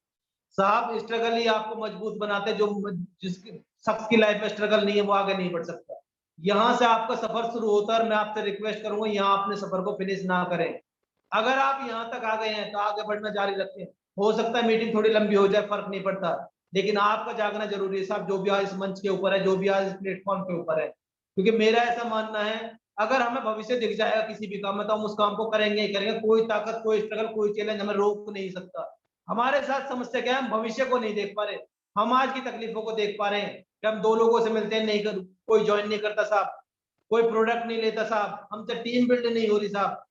साहब, स्ट्रगल ही आपको मजबूत बनाते हैं। जो जिसकी शख्स की लाइफ में स्ट्रगल नहीं है वो आगे नहीं बढ़ सकता। यहाँ से आपका सफर शुरू होता है और मैं आपसे रिक्वेस्ट करूंगा यहाँ अपने सफर को फिनिश ना करें। अगर आप यहाँ तक आ गए हैं तो आगे बढ़ना जारी रखें। हो सकता है मीटिंग थोड़ी लंबी हो जाए, फर्क नहीं पड़ता, लेकिन आपका जागना जरूरी है साहब। जो भी आज इस मंच के ऊपर है, जो भी आज इस प्लेटफॉर्म के ऊपर है, क्योंकि मेरा ऐसा मानना है अगर हमें भविष्य दिख जाएगा किसी भी काम में तो हम उस काम को करेंगे ही करेंगे। कोई ताकत, कोई स्ट्रगल, कोई चैलेंज हमें रोक नहीं सकता। हमारे साथ समस्या क्या है? हम भविष्य को नहीं देख पा रहे। हम आज की तकलीफों को देख पा रहे हैं कि हम 2 लोगों से मिलते हैं, नहीं कोई ज्वाइन नहीं करता साहब, कोई प्रोडक्ट नहीं लेता साहब, हमसे टीम बिल्ड नहीं हो रही साहब।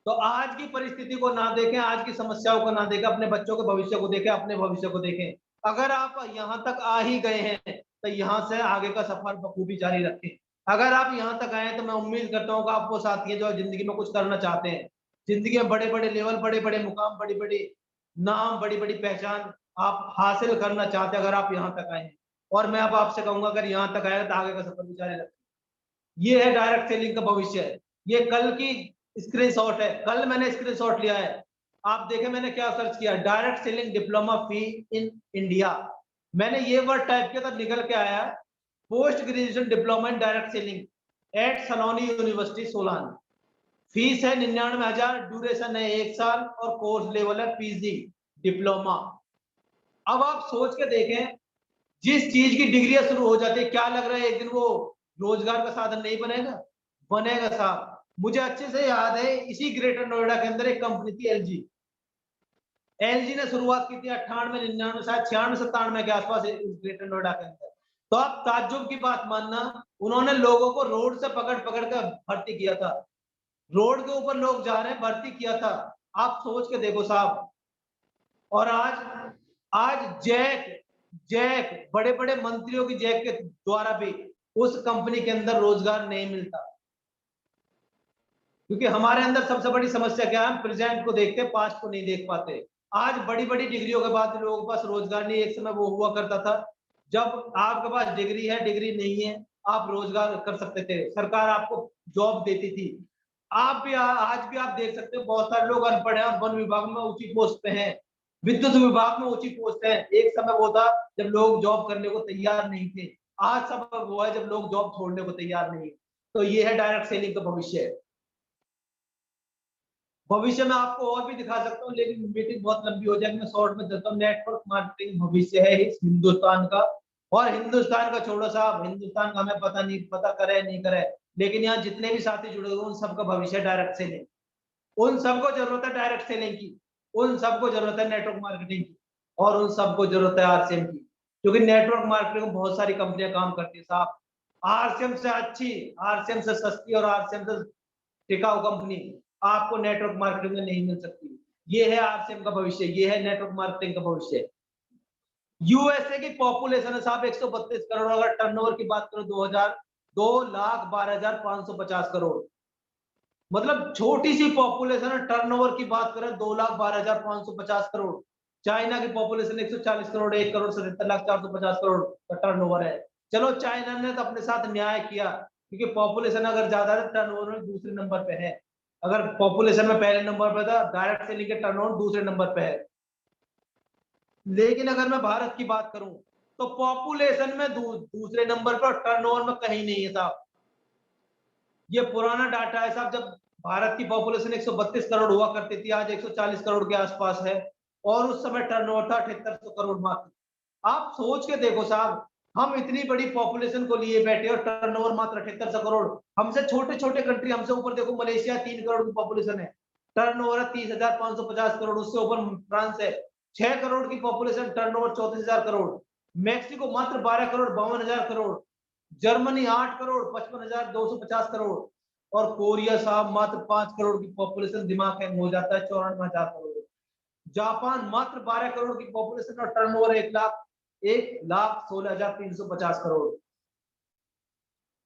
तो आज की परिस्थिति को ना देखें, आज की समस्याओं को ना देखें, अपने बच्चों के भविष्य को देखें, अपने भविष्य को देखें। अगर आप यहाँ तक आ ही गए हैं तो यहाँ से आगे का सफर बखूबी जारी रखें। अगर आप यहाँ तक आए तो मैं उम्मीद करता हूँ कि आप वो साथी हैं जो जिंदगी में कुछ करना चाहते हैं, जिंदगी में बड़े बड़े लेवल, बड़े बड़े मुकाम, बड़ी बड़ी नाम, बड़ी बड़ी पहचान आप हासिल करना चाहते हैं, अगर आप यहाँ तक आए हैं। और मैं अब आपसे कहूंगा अगर यहाँ तक आए तो आगे का सफर भी जारी रखें। ये है डायरेक्ट सेलिंग का भविष्य। ये कल की स्क्रीनशॉट है, कल मैंने स्क्रीनशॉट लिया है। आप देखें मैंने क्या सर्च किया, direct selling diploma fee in India. मैंने ये वर्ड टाइप किया तो निकल के आया post graduation diploma in direct selling at Saloni university Solan. Fees है 99,000, ड्यूरेशन है 1 साल और कोर्स लेवल है पीजी डिप्लोमा। अब आप सोच के देखें, जिस चीज की डिग्रियां शुरू हो जाती है, क्या लग रहा है एक दिन वो रोजगार का साधन नहीं बनेगा? बनेगा साहब। मुझे अच्छे से याद है इसी ग्रेटर नोएडा के अंदर एक कंपनी थी एलजी। एलजी ने शुरुआत की थी 98, 99, शायद 96, 97 के आसपास इस ग्रेटर नोएडा के अंदर। तो आप ताज्जुब की बात मानना, उन्होंने लोगों को रोड से पकड़ पकड़ कर भर्ती किया था। रोड के ऊपर लोग जा रहे हैं, भर्ती किया था। आप सोच के देखो साहब। और आज आज जैक जैक बड़े बड़े मंत्रियों की जैक के द्वारा भी उस कंपनी के अंदर रोजगार नहीं मिलता, क्योंकि हमारे अंदर सबसे बड़ी समस्या क्या है? हम प्रेजेंट को देखते, पास्ट को नहीं देख पाते। आज बड़ी बड़ी डिग्रियों के बाद लोगों के पास रोजगार नहीं। एक समय वो हुआ करता था जब आपके पास डिग्री है, डिग्री नहीं है, आप रोजगार कर सकते थे, सरकार आपको जॉब देती थी। आप भी आज भी आप देख सकते हो बहुत सारे लोग अनपढ़ हैं और वन विभाग में ऊंची पोस्ट पे हैं, विद्युत विभाग में ऊंची पोस्ट है। एक समय वो था जब लोग जॉब करने को तैयार नहीं थे। आज समय वो है जब लोग जॉब छोड़ने को तैयार नहीं है। तो ये है डायरेक्ट सेलिंग का भविष्य। भविष्य में आपको और भी दिखा सकता हूँ, लेकिन मीटिंग बहुत लंबी हो जाएगी, मैं शॉर्ट में चलता हूँ। नेटवर्क मार्केटिंग भविष्य है इस हिंदुस्तान का। और हिंदुस्तान का छोड़ो साहब, हिंदुस्तान का हमें पता नहीं, पता करे नहीं करे, लेकिन यहाँ जितने भी साथी जुड़े हुए उन सबका भविष्य डायरेक्ट सेलिंग। उन सबको जरूरत है डायरेक्ट सेलिंग की, उन सबको जरूरत है नेटवर्क मार्केटिंग की, और उन सबको जरूरत है आरसीएम की, क्योंकि नेटवर्क मार्केटिंग में बहुत सारी कंपनियां काम करती है साहब। आरसीएम से अच्छी, आरसीएम से सस्ती और आरसीएम से टिकाऊ कंपनी आपको नेटवर्क मार्केटिंग में नहीं मिल सकती। ये है आरसीएम का भविष्य, ये है नेटवर्क मार्केटिंग का भविष्य। यूएसए की पॉपुलेशन है साहब 132 करोड़। अगर टर्नओवर की बात करो 2,12,550 करोड़, मतलब छोटी सी पॉपुलेशन है। टर्नओवर की बात करें 2,12,550 करोड़। चाइना की पॉपुलेशन 140 करोड़, 1 करोड़ 77,450 करोड़ का टर्नओवर है। चलो चाइना ने तो अपने साथ न्याय किया, क्योंकि पॉपुलेशन अगर ज्यादा है टर्नओवर में दूसरे नंबर पे है। अगर पॉपुलेशन में पहले नंबर पे था, डायरेक्ट सेलिंग के टर्नओवर दूसरे नंबर पे है। लेकिन अगर मैं भारत की बात करूं तो पॉपुलेशन में दूसरे नंबर पर, टर्नओवर में कहीं नहीं है साहब। ये पुराना डाटा है साहब, जब भारत की पॉपुलेशन 132 करोड़ हुआ करती थी, आज 140 करोड़ के आसपास है, और उस समय टर्नओवर था 7800 करोड़ मात्र। आप सोच के देखो साहब, हम इतनी बड़ी पॉपुलेशन को लिए बैठे और टर्नओवर मात्र 7800 करोड़। हमसे छोटे छोटे कंट्री, हमसे ऊपर देखो मलेशिया 3 करोड़ की पॉपुलेशन है, टर्नओवर 30,550 करोड़। उससे ऊपर फ्रांस है 6 करोड़ की पॉपुलेशन, टर्नओवर 34,000 करोड़। मैक्सिको मात्र 12 करोड़ 52,000 करोड़। जर्मनी 8 करोड़ 55,250 करोड़। और कोरिया साहब मात्र 5 करोड़ की पॉपुलेशन, दिमाग हैंग हो जाता है, 54,000 करोड़। जापान मात्र 12 करोड़ की पॉपुलेशन और टर्नओवर 1,16,350 करोड़।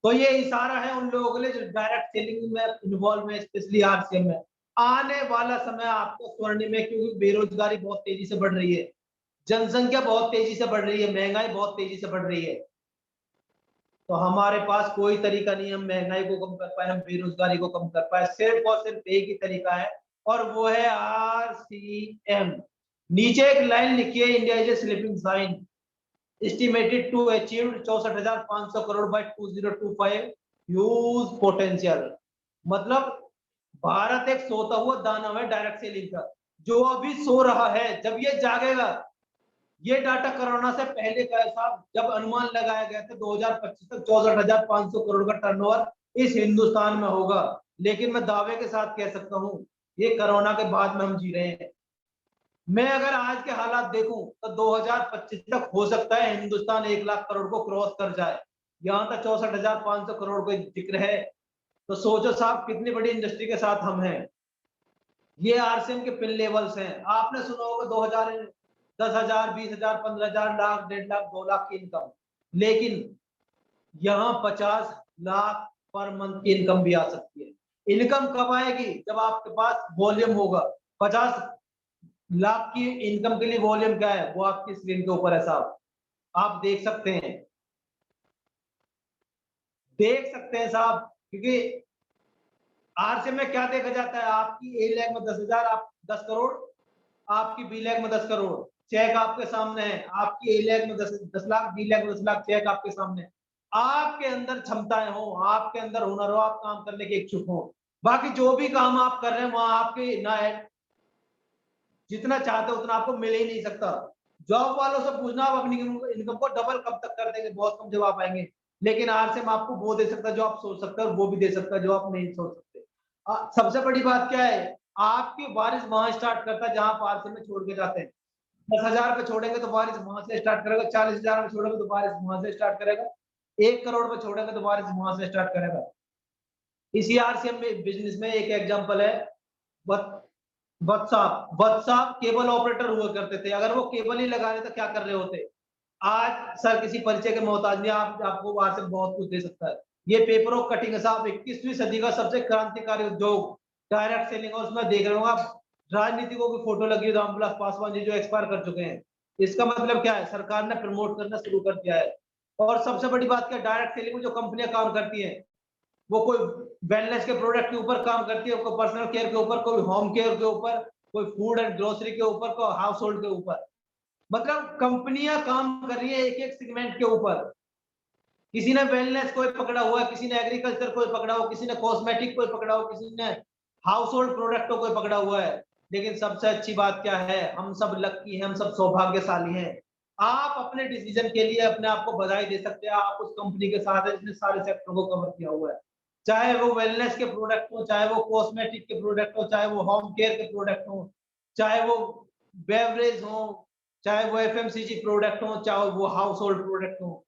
तो ये इशारा है उन लोगों के लिए जो डायरेक्ट सेलिंग में इन्वॉल्व है, स्पेशली आरसीएम में। आने वाला समय आपको स्वर्णिम है, क्योंकि बेरोजगारी बहुत तेजी से बढ़ रही है, जनसंख्या बहुत तेजी से बढ़ रही है, महंगाई बहुत तेजी से बढ़ रही है। तो हमारे पास कोई तरीका नहीं, हम महंगाई को कम कर पाए, हम बेरोजगारी को कम कर पाए। सिर्फ और सिर्फ एक ही तरीका है, और वो है आरसीएम। नीचे एक लाइन लिखी है, India is a sleeping sign, estimated to achieve 64,500 crore by 2025, huge potential. मतलब भारत एक सोता हुआ दानव है डायरेक्ट सेलिंग का, जो अभी सो रहा है, जब ये जागेगा। ये डाटा कोरोना से पहले का है साहब, जब अनुमान लगाया गया था 2025 तक 64,500 करोड़ का टर्नओवर इस हिंदुस्तान में होगा। लेकिन मैं दावे के साथ कह सकता हूं, ये कोरोना के बाद में हम जी रहे हैं। मैं अगर आज के हालात देखूं तो 2025 तक हो सकता है हिंदुस्तान 1 लाख करोड़ को क्रॉस कर जाए। यहाँ तक 64,500 करोड़ का जिक्र है, तो सोचो साहब कितनी बड़ी इंडस्ट्री के साथ हम हैं। ये आरसीएम के पिन लेवल्स हैं। आपने सुना होगा 2000, 10,000, 20,000, 15,000, लाख, 1.5 लाख, 2 लाख की इनकम। लेकिन यहाँ 50 लाख पर मंथ की इनकम भी आ सकती है। इनकम कब आएगी? जब आपके पास वॉल्यूम होगा। 50 लाख की इनकम के लिए वॉल्यूम क्या है, वो आपकी स्क्रीन के ऊपर है साहब, आप देख सकते हैं, साहब। क्योंकि आरसीएम में क्या देखा जाता है, आपकी ए लैख में 10,000, आप 10 करोड़, आपकी बी लैख में 10 करोड़, चेक आपके सामने है। आपकी ए लैख में 10 लाख, बी लैख में 10 लाख, चेक आपके सामने है। आपके अंदर क्षमताएं हो, आपके अंदर हुनर हो, आप काम करने के इच्छुक हो। बाकी जो भी काम आप कर रहे हैं वहां आपके ना है, जितना चाहते हो उतना आपको मिल ही नहीं सकता। जॉब वालों से पूछना, आप अपनी इनकम को डबल कब तक कर देंगे, बहुत कम जवाब आएंगे। लेकिन आरसीएम आपको वो दे सकता है जो आप सोच सकते हैं, और वो भी दे सकता है जो आप नहीं सोच सकते। सबसे बड़ी बात क्या है, आपकी बारिश वहां स्टार्ट करता है जहां आप आरसीएम में छोड़ के जाते हैं। 10,000 पे छोड़ेंगे तो बारिश वहां से स्टार्ट करेगा, 40,000 में छोड़ेंगे तो बारिश वहां से स्टार्ट करेगा, 1 करोड़ पे छोड़ेंगे तो बारिश वहां से स्टार्ट करेगा। इसी आरसीएम में बिजनेस में एक एग्जांपल है, व्हाट्सएप केबल ऑपरेटर हुआ करते थे। अगर वो केबल ही लगा रहे तो क्या कर रहे होते? आज सर किसी परिचय के मोहताज नहीं, आपको व्हाट्सएप बहुत कुछ दे सकता है। ये पेपर ऑफ कटिंग है साहब, 21वीं सदी का सबसे क्रांतिकारी उद्योग डायरेक्ट सेलिंग। और उसमें देख रहे हो आप, राजनीतिकों की फोटो लगी है, रामविलास पासवान जी जो एक्सपायर कर चुके हैं। इसका मतलब क्या है, सरकार ने प्रमोट करना शुरू कर दिया है। और सबसे बड़ी बात क्या, डायरेक्ट सेलिंग में जो कंपनियां काम करती हैं, वो कोई वेलनेस के प्रोडक्ट के ऊपर काम करती है, कोई पर्सनल केयर के ऊपर, कोई होम केयर के ऊपर, कोई फूड एंड ग्रोसरी के ऊपर, कोई हाउस होल्ड के ऊपर। मतलब कंपनियां काम कर रही है एक एक सेगमेंट के ऊपर। किसी ने वेलनेस कोई पकड़ा हुआ है, किसी ने एग्रीकल्चर कोई पकड़ा हुआ, किसी ने कॉस्मेटिक कोई पकड़ा हुआ, किसी ने हाउस होल्ड प्रोडक्ट को कोई पकड़ा हुआ है। लेकिन सबसे अच्छी बात क्या है, हम सब लकी हैं, हम सब सौभाग्यशाली हैं। आप अपने डिसीजन के लिए अपने आप को बधाई दे सकते हैं। आप उस कंपनी के साथ हैं जिसने सारे सेक्टर को कवर किया हुआ है, चाहे वो वेलनेस के प्रोडक्ट हो, चाहे वो कॉस्मेटिक के प्रोडक्ट हो, चाहे वो होम केयर के प्रोडक्ट हो, चाहे वो बेवरेज हो, चाहे वो एफएमसीजी प्रोडक्ट हो, चाहे वो हाउस होल्ड प्रोडक्ट हो,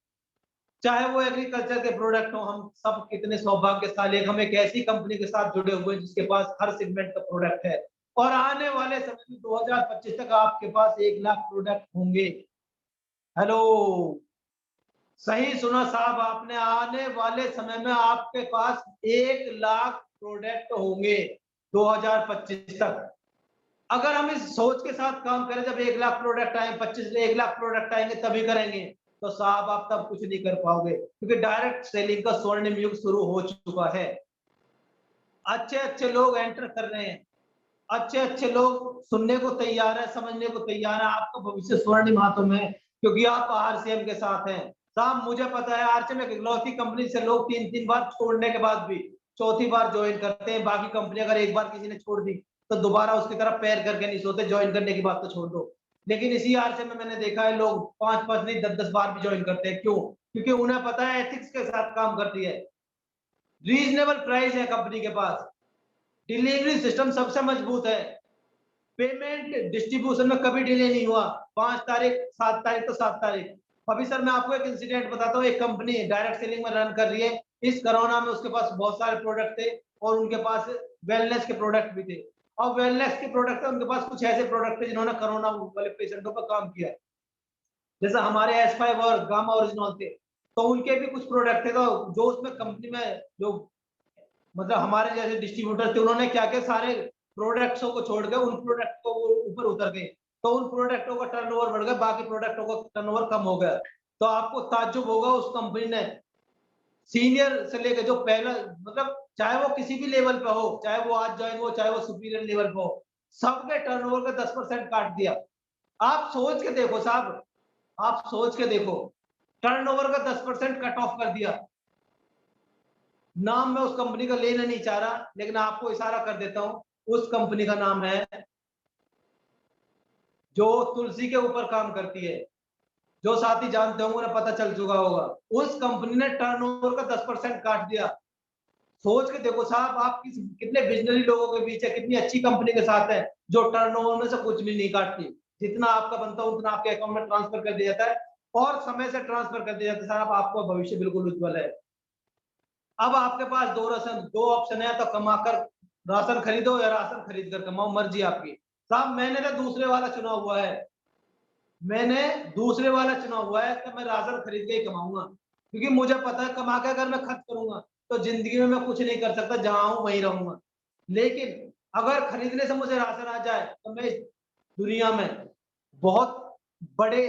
चाहे वो एग्रीकल्चर के प्रोडक्ट हो। हम सब कितने सौभाग्यशाली हैं, हम एक ऐसी कंपनी के साथ जुड़े हुए हैं जिसके पास हर सेगमेंट का प्रोडक्ट है। और आने वाले समय में 2025 तक आपके पास 1 लाख प्रोडक्ट होंगे। हेलो, सही सुना साहब आपने, आने वाले समय में आपके पास 1 लाख प्रोडक्ट होंगे 2025 तक। अगर हम इस सोच के साथ काम करें, जब 1 लाख प्रोडक्ट आए, 25 से 1 लाख प्रोडक्ट आएंगे तभी करेंगे, तो साहब आप तब कुछ नहीं कर पाओगे, क्योंकि डायरेक्ट सेलिंग का स्वर्णिम युग शुरू हो चुका है। अच्छे अच्छे लोग एंटर कर रहे हैं। अच्छे अच्छे लोग सुनने को तैयार है, समझने को तैयार है। आपका भविष्य स्वर्णिम हाथों में है, क्योंकि आप आरसीएम के साथ हैं। साहब मुझे पता है आरसीएम एक इकलौती कंपनी से लोग 3-3 बार छोड़ने के बाद भी चौथी बार ज्वाइन करते हैं। बाकी कंपनी अगर एक बार किसी ने छोड़ दी तो दोबारा उसकी तरफ पैर करके नहीं सोते, ज्वाइन करने की बात तो छोड़ दो। लेकिन इसी आरसीएम में मैंने देखा है लोग 5-5 नहीं 10-10 बार भी ज्वाइन करते हैं। क्यों? क्योंकि उन्हें पता है एथिक्स के साथ काम करती है, रीजनेबल प्राइस है कंपनी के पास, डिलीवरी सिस्टम सबसे मजबूत है, पेमेंट डिस्ट्रीब्यूशन में कभी डिले नहीं हुआ। 5 तारीख 7 तारीख तो 7 तारीख। अभी सर मैं आपको एक इंसिडेंट बताता हूँ। एक कंपनी डायरेक्ट सेलिंग में रन कर रही है। इस कोरोना में उसके पास बहुत सारे प्रोडक्ट थे और उनके पास वेलनेस के प्रोडक्ट भी थे। और वेलनेस के प्रोडक्ट है, उनके पास कुछ ऐसे प्रोडक्ट थे जिन्होंने कोरोना वाले पेशेंटों पर काम किया, जैसे हमारे S5 और गामा ओरिजिनल थे। तो उनके भी कुछ प्रोडक्ट थे, तो जो उसमें कंपनी में जो मतलब हमारे जैसे डिस्ट्रीब्यूटर थे, उन्होंने क्या किया, सारे प्रोडक्ट्सों को छोड़ के उन प्रोडक्ट को वो ऊपर उतर गए। तो उन प्रोडक्टों का टर्नओवर बढ़ गया, बाकी प्रोडक्टों का टर्नओवर कम हो गया। तो आपको ताज्जुब होगा, उस कंपनी ने सीनियर से लेकर जो पहला मतलब चाहे वो किसी भी लेवल पे हो, चाहे वो आज ज्वाइन हो, चाहे वो सुपीरियर लेवल पे हो, सबके टर्नओवर का 10% काट दिया। आप सोच के देखो साहब, आप सोच के देखो, टर्नओवर का 10% कट ऑफ कर दिया। नाम मैं उस कंपनी का लेना नहीं चाह रहा, लेकिन आपको इशारा कर देता हूं। उस कंपनी का नाम है जो तुलसी के ऊपर काम करती है, जो साथी जानते होंगे उन्हें पता चल चुका होगा। उस कंपनी ने टर्नओवर का 10% काट दिया। सोच के देखो साहब, आप कितने विजनरी लोगों के बीच है, कितनी अच्छी कंपनी के साथ है जो टर्नओवर में से कुछ भी नहीं काटती। जितना आपका बनता है उतना आपके अकाउंट में ट्रांसफर कर दिया जाता है और समय से ट्रांसफर कर दिया जाता है। साहब आपका भविष्य बिल्कुल उज्जवल है। अब आपके पास दो ऑप्शन है, तो कमाकर राशन खरीदो या राशन खरीद कर कमाओ, मर्जी आपकी। साहब मैंने तो दूसरे वाला चुना हुआ है, मैंने दूसरे वाला चुना हुआ है कि मैं राशन खरीद के ही कमाऊंगा, क्योंकि मुझे पता है कमा के अगर मैं खर्च करूंगा तो जिंदगी में मैं कुछ नहीं कर सकता, जहां हूं वहीं रहूंगा। लेकिन अगर खरीदने से मुझे राशन आ जाए तो मैं इस दुनिया में बहुत बड़े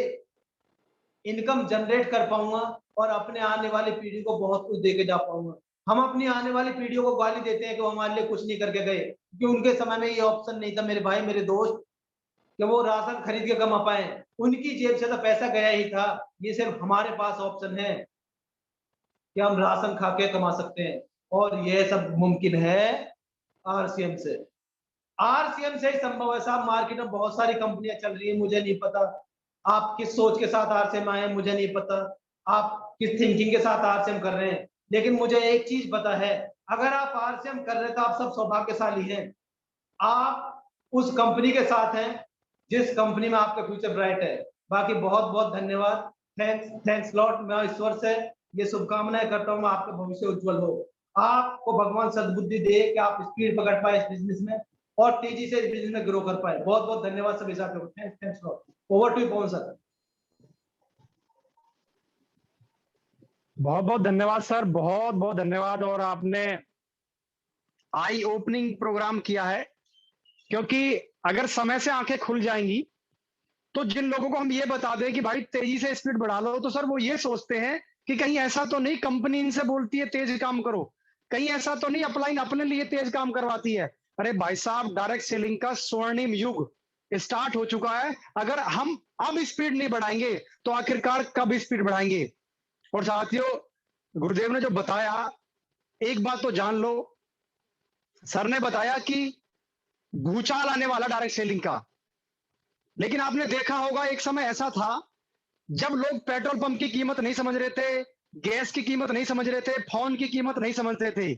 इनकम जनरेट कर पाऊंगा और अपने आने वाली पीढ़ी को बहुत कुछ देके जा पाऊंगा। हम अपनी आने वाली पीढ़ियों को गाली देते हैं कि वो हमारे लिए कुछ नहीं करके गए, क्योंकि उनके समय में ये ऑप्शन नहीं था मेरे भाई मेरे दोस्त, कि वो राशन खरीद के कमा पाए। उनकी जेब से तो पैसा गया ही था। ये सिर्फ हमारे पास ऑप्शन है कि हम राशन खा के कमा सकते हैं, और ये सब मुमकिन है आरसीएम से। आरसीएम से ही संभव है साहब। मार्केट में बहुत सारी कंपनियां चल रही है, मुझे नहीं पता आप किस सोच के साथ आरसीएम आए, मुझे नहीं पता आप किस थिंकिंग के साथ आरसीएम कर रहे हैं। लेकिन मुझे एक चीज पता है, अगर आप आरसीएम कर रहे हैं तो आप सब सौभाग्यशाली हैं। आप उस कंपनी के साथ हैं जिस कंपनी में आपका फ्यूचर ब्राइट है। बाकी बहुत बहुत धन्यवाद, थैंक्स लॉट। मैं ईश्वर से ये शुभकामनाएं करता हूँ आपका भविष्य उज्जवल हो, आपको भगवान सद्बुद्धि दे कि आप स्पीड पकड़ पाए इस बिजनेस में और तेजी से इस बिजनेस में ग्रो कर पाए। बहुत बहुत धन्यवाद सभी साथियों को, thanks lot. Over to Pawan sir. बहुत बहुत धन्यवाद सर, बहुत बहुत धन्यवाद। और आपने आई ओपनिंग प्रोग्राम किया है, क्योंकि अगर समय से आंखें खुल जाएंगी तो जिन लोगों को हम ये बता दें कि भाई तेजी से स्पीड बढ़ा लो, तो सर वो ये सोचते हैं कि कहीं ऐसा तो नहीं कंपनी इनसे बोलती है तेज काम करो, कहीं ऐसा तो नहीं अपलाइन अपने लिए तेज काम करवाती है। अरे भाई साहब, डायरेक्ट सेलिंग का स्वर्णिम युग स्टार्ट हो चुका है। अगर हम अब स्पीड नहीं बढ़ाएंगे तो आखिरकार कब स्पीड बढ़ाएंगे। और साथियों, गुरुदेव ने जो बताया, एक बात तो जान लो, सर ने बताया कि भूचाल आने वाला डायरेक्ट सेलिंग का। लेकिन आपने देखा होगा एक समय ऐसा था जब लोग पेट्रोल पंप की कीमत नहीं समझ रहे थे, गैस की कीमत नहीं समझ रहे थे, फोन की कीमत नहीं समझते थे,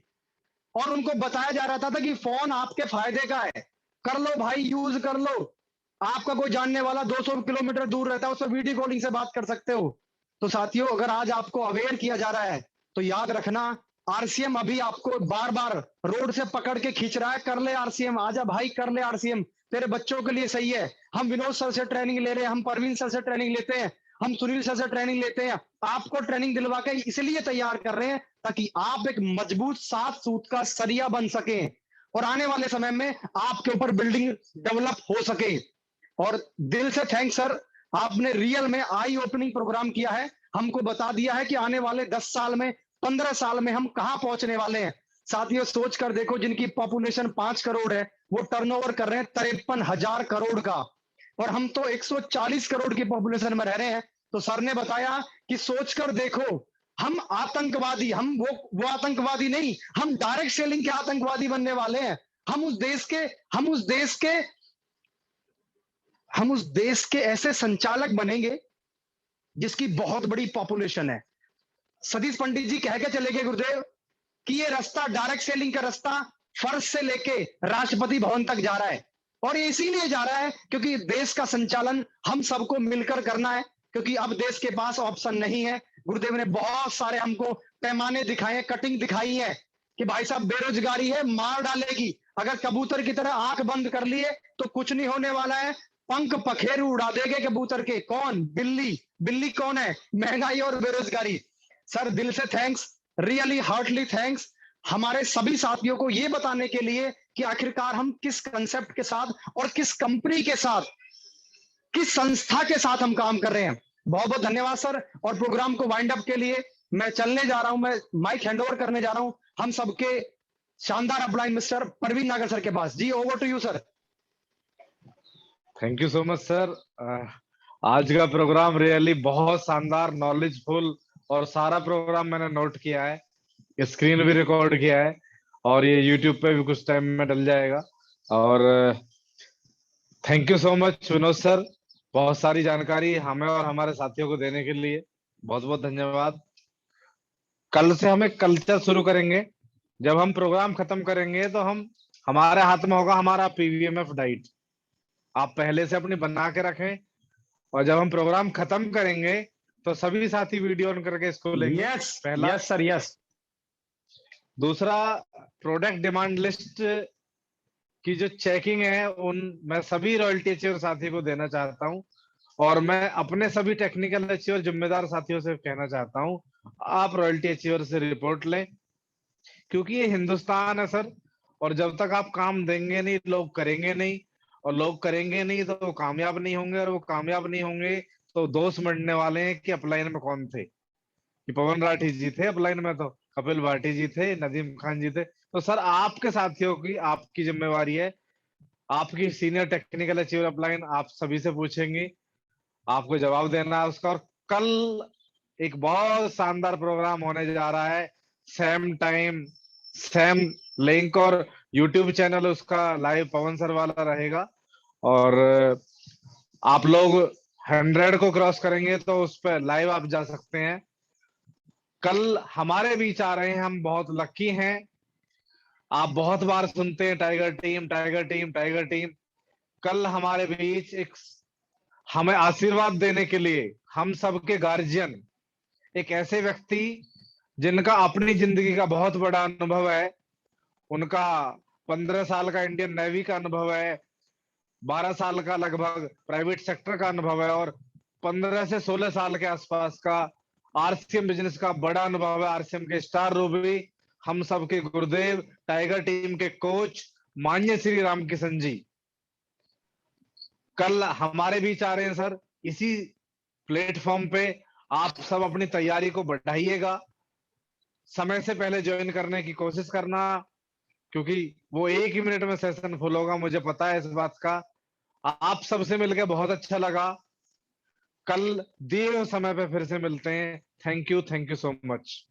और उनको बताया जा रहा था कि फोन आपके फायदे का है, कर लो भाई, यूज कर लो। आपका कोई जानने वाला 200 किलोमीटर दूर रहता है, उससे वीडियो कॉलिंग से बात कर सकते हो। तो साथियों, अगर आज आपको अवेयर किया जा रहा है तो याद रखना, आरसीएम अभी आपको बार बार रोड से पकड़ के खींच रहा है, कर ले आरसीएम, आजा भाई कर ले आरसीएम, तेरे बच्चों के लिए सही है। हम विनोद सर से ट्रेनिंग ले रहे हैं, हम परवीन सर से ट्रेनिंग लेते हैं, हम सुनील सर से ट्रेनिंग लेते हैं। आपको ट्रेनिंग दिलवा के इसलिए तैयार कर रहे हैं ताकि आप एक मजबूत 7 सूत का सरिया बन सके और आने वाले समय में आपके ऊपर बिल्डिंग डेवलप हो सके। और दिल से थैंक्स सर, आपने रियल में आई ओपनिंग प्रोग्राम किया है, हमको बता दिया है कि आने वाले 10 साल में, 15 साल में हम कहां पहुंचने वाले हैं। साथियों सोच कर देखो, जिनकी पॉपुलेशन 5 करोड़ है वो टर्नओवर कर रहे हैं 53,000 करोड़ का, और हम तो 140 करोड़ की पॉपुलेशन में रह रहे हैं। तो सर ने बताया कि सोचकर देखो, हम आतंकवादी, हम वो आतंकवादी नहीं, हम डायरेक्ट सेलिंग के आतंकवादी बनने वाले हैं। हम उस देश के हम उस देश के हम उस देश के ऐसे संचालक बनेंगे जिसकी बहुत बड़ी पॉपुलेशन है। सतीश पंडित जी कह के चले गए गुरुदेव कि ये रास्ता, डायरेक्ट सेलिंग का रास्ता, फर्श से लेके राष्ट्रपति भवन तक जा रहा है, और ये इसीलिए जा रहा है क्योंकि देश का संचालन हम सबको मिलकर करना है, क्योंकि अब देश के पास ऑप्शन नहीं है। गुरुदेव ने बहुत सारे हमको पैमाने दिखाए, कटिंग दिखाई है कि भाई साहब बेरोजगारी है, मार डालेगी। अगर कबूतर की तरह आंख बंद कर लिए तो कुछ नहीं होने वाला है, पंख पखेरु उड़ा देंगे कबूतर के। कौन? बिल्ली। बिल्ली कौन है? महंगाई और बेरोजगारी। सर दिल से थैंक्स, रियली हार्टली थैंक्स, हमारे सभी साथियों को ये बताने के लिए कि आखिरकार हम किस कंसेप्ट के साथ और किस कंपनी के साथ, किस संस्था के साथ हम काम कर रहे हैं। बहुत बहुत धन्यवाद सर। और प्रोग्राम को वाइंड अप के लिए मैं चलने जा रहा हूं, मैं माइक हैंडओवर करने जा रहा हूं हम सबके शानदार upline mister Parveen Nagar sir के पास। जी over to you sir. Thank you so much sir. आज का प्रोग्राम रियली बहुत शानदार, नॉलेजफुल, और सारा प्रोग्राम मैंने नोट किया है, स्क्रीन भी रिकॉर्ड किया है, और ये यूट्यूब पे भी कुछ टाइम में डल जाएगा। और thank you so much Vinod sir, बहुत सारी जानकारी हमें और हमारे साथियों को देने के लिए बहुत बहुत धन्यवाद। कल से हम एक कल्चर शुरू करेंगे। जब हम प्रोग्राम खत्म करेंगे तो हमारे हाथ में होगा हमारा पीवीएमएफ डाइट। आप पहले से अपनी बना के रखें, और जब हम प्रोग्राम खत्म करेंगे तो सभी साथी वीडियो ऑन करके इसको लेंगे। यस पहला। Yes sir yes. दूसरा, प्रोडक्ट डिमांड लिस्ट की जो चेकिंग है उन मैं सभी रॉयल्टी अचीवर साथी को देना चाहता हूं, और मैं अपने सभी टेक्निकल अचीवर जिम्मेदार साथियों से कहना चाहता हूं, आप रॉयल्टी अचीवर से रिपोर्ट लें, क्योंकि ये हिंदुस्तान है सर, और जब तक आप काम देंगे नहीं लोग करेंगे नहीं, और लोग करेंगे नहीं तो वो कामयाब नहीं होंगे, और वो कामयाब नहीं होंगे तो दोष मरने वाले हैं कि अपलाइन में कौन थे, कि पवन राठी जी थे अपलाइन में, तो कपिल भाटी जी थे, नदीम खान जी थे। तो सर आपके साथियों की, आपकी जिम्मेवारी है, आपकी सीनियर टेक्निकल अचीवर अपलाइन आप सभी से पूछेंगे, आपको जवाब देना है उसका। और कल एक बहुत शानदार प्रोग्राम होने जा रहा है, सेम टाइम सेम लिंक, और यूट्यूब चैनल उसका लाइव पवन सर वाला रहेगा, और आप लोग 100 को क्रॉस करेंगे तो उस पर लाइव आप जा सकते हैं। कल हमारे बीच आ रहे हैं, हम बहुत लकी हैं। आप बहुत बार सुनते हैं tiger team tiger team tiger team. कल हमारे बीच एक हमें आशीर्वाद देने के लिए हम सबके गार्जियन, एक ऐसे व्यक्ति जिनका अपनी जिंदगी का बहुत बड़ा अनुभव है, उनका 15 साल का इंडियन नेवी का अनुभव है, 12 साल का लगभग प्राइवेट सेक्टर का अनुभव है, और 15 से 16 साल के आसपास का आरसीएम बिजनेस का बड़ा अनुभव है, आरसीएम के स्टार रूबी, हम सबके गुरुदेव, टाइगर टीम के कोच मान्य श्री राम किशन जी कल हमारे बीच आ रहे हैं सर। इसी प्लेटफॉर्म पे आप सब अपनी तैयारी को बढ़ाइएगा, समय से पहले ज्वाइन करने की कोशिश करना, क्योंकि वो 1 ही मिनट में सेशन फुल होगा, मुझे पता है इस बात का। आप सबसे मिलकर बहुत अच्छा लगा। कल दिए हुए समय पे फिर से मिलते हैं। Thank you so much.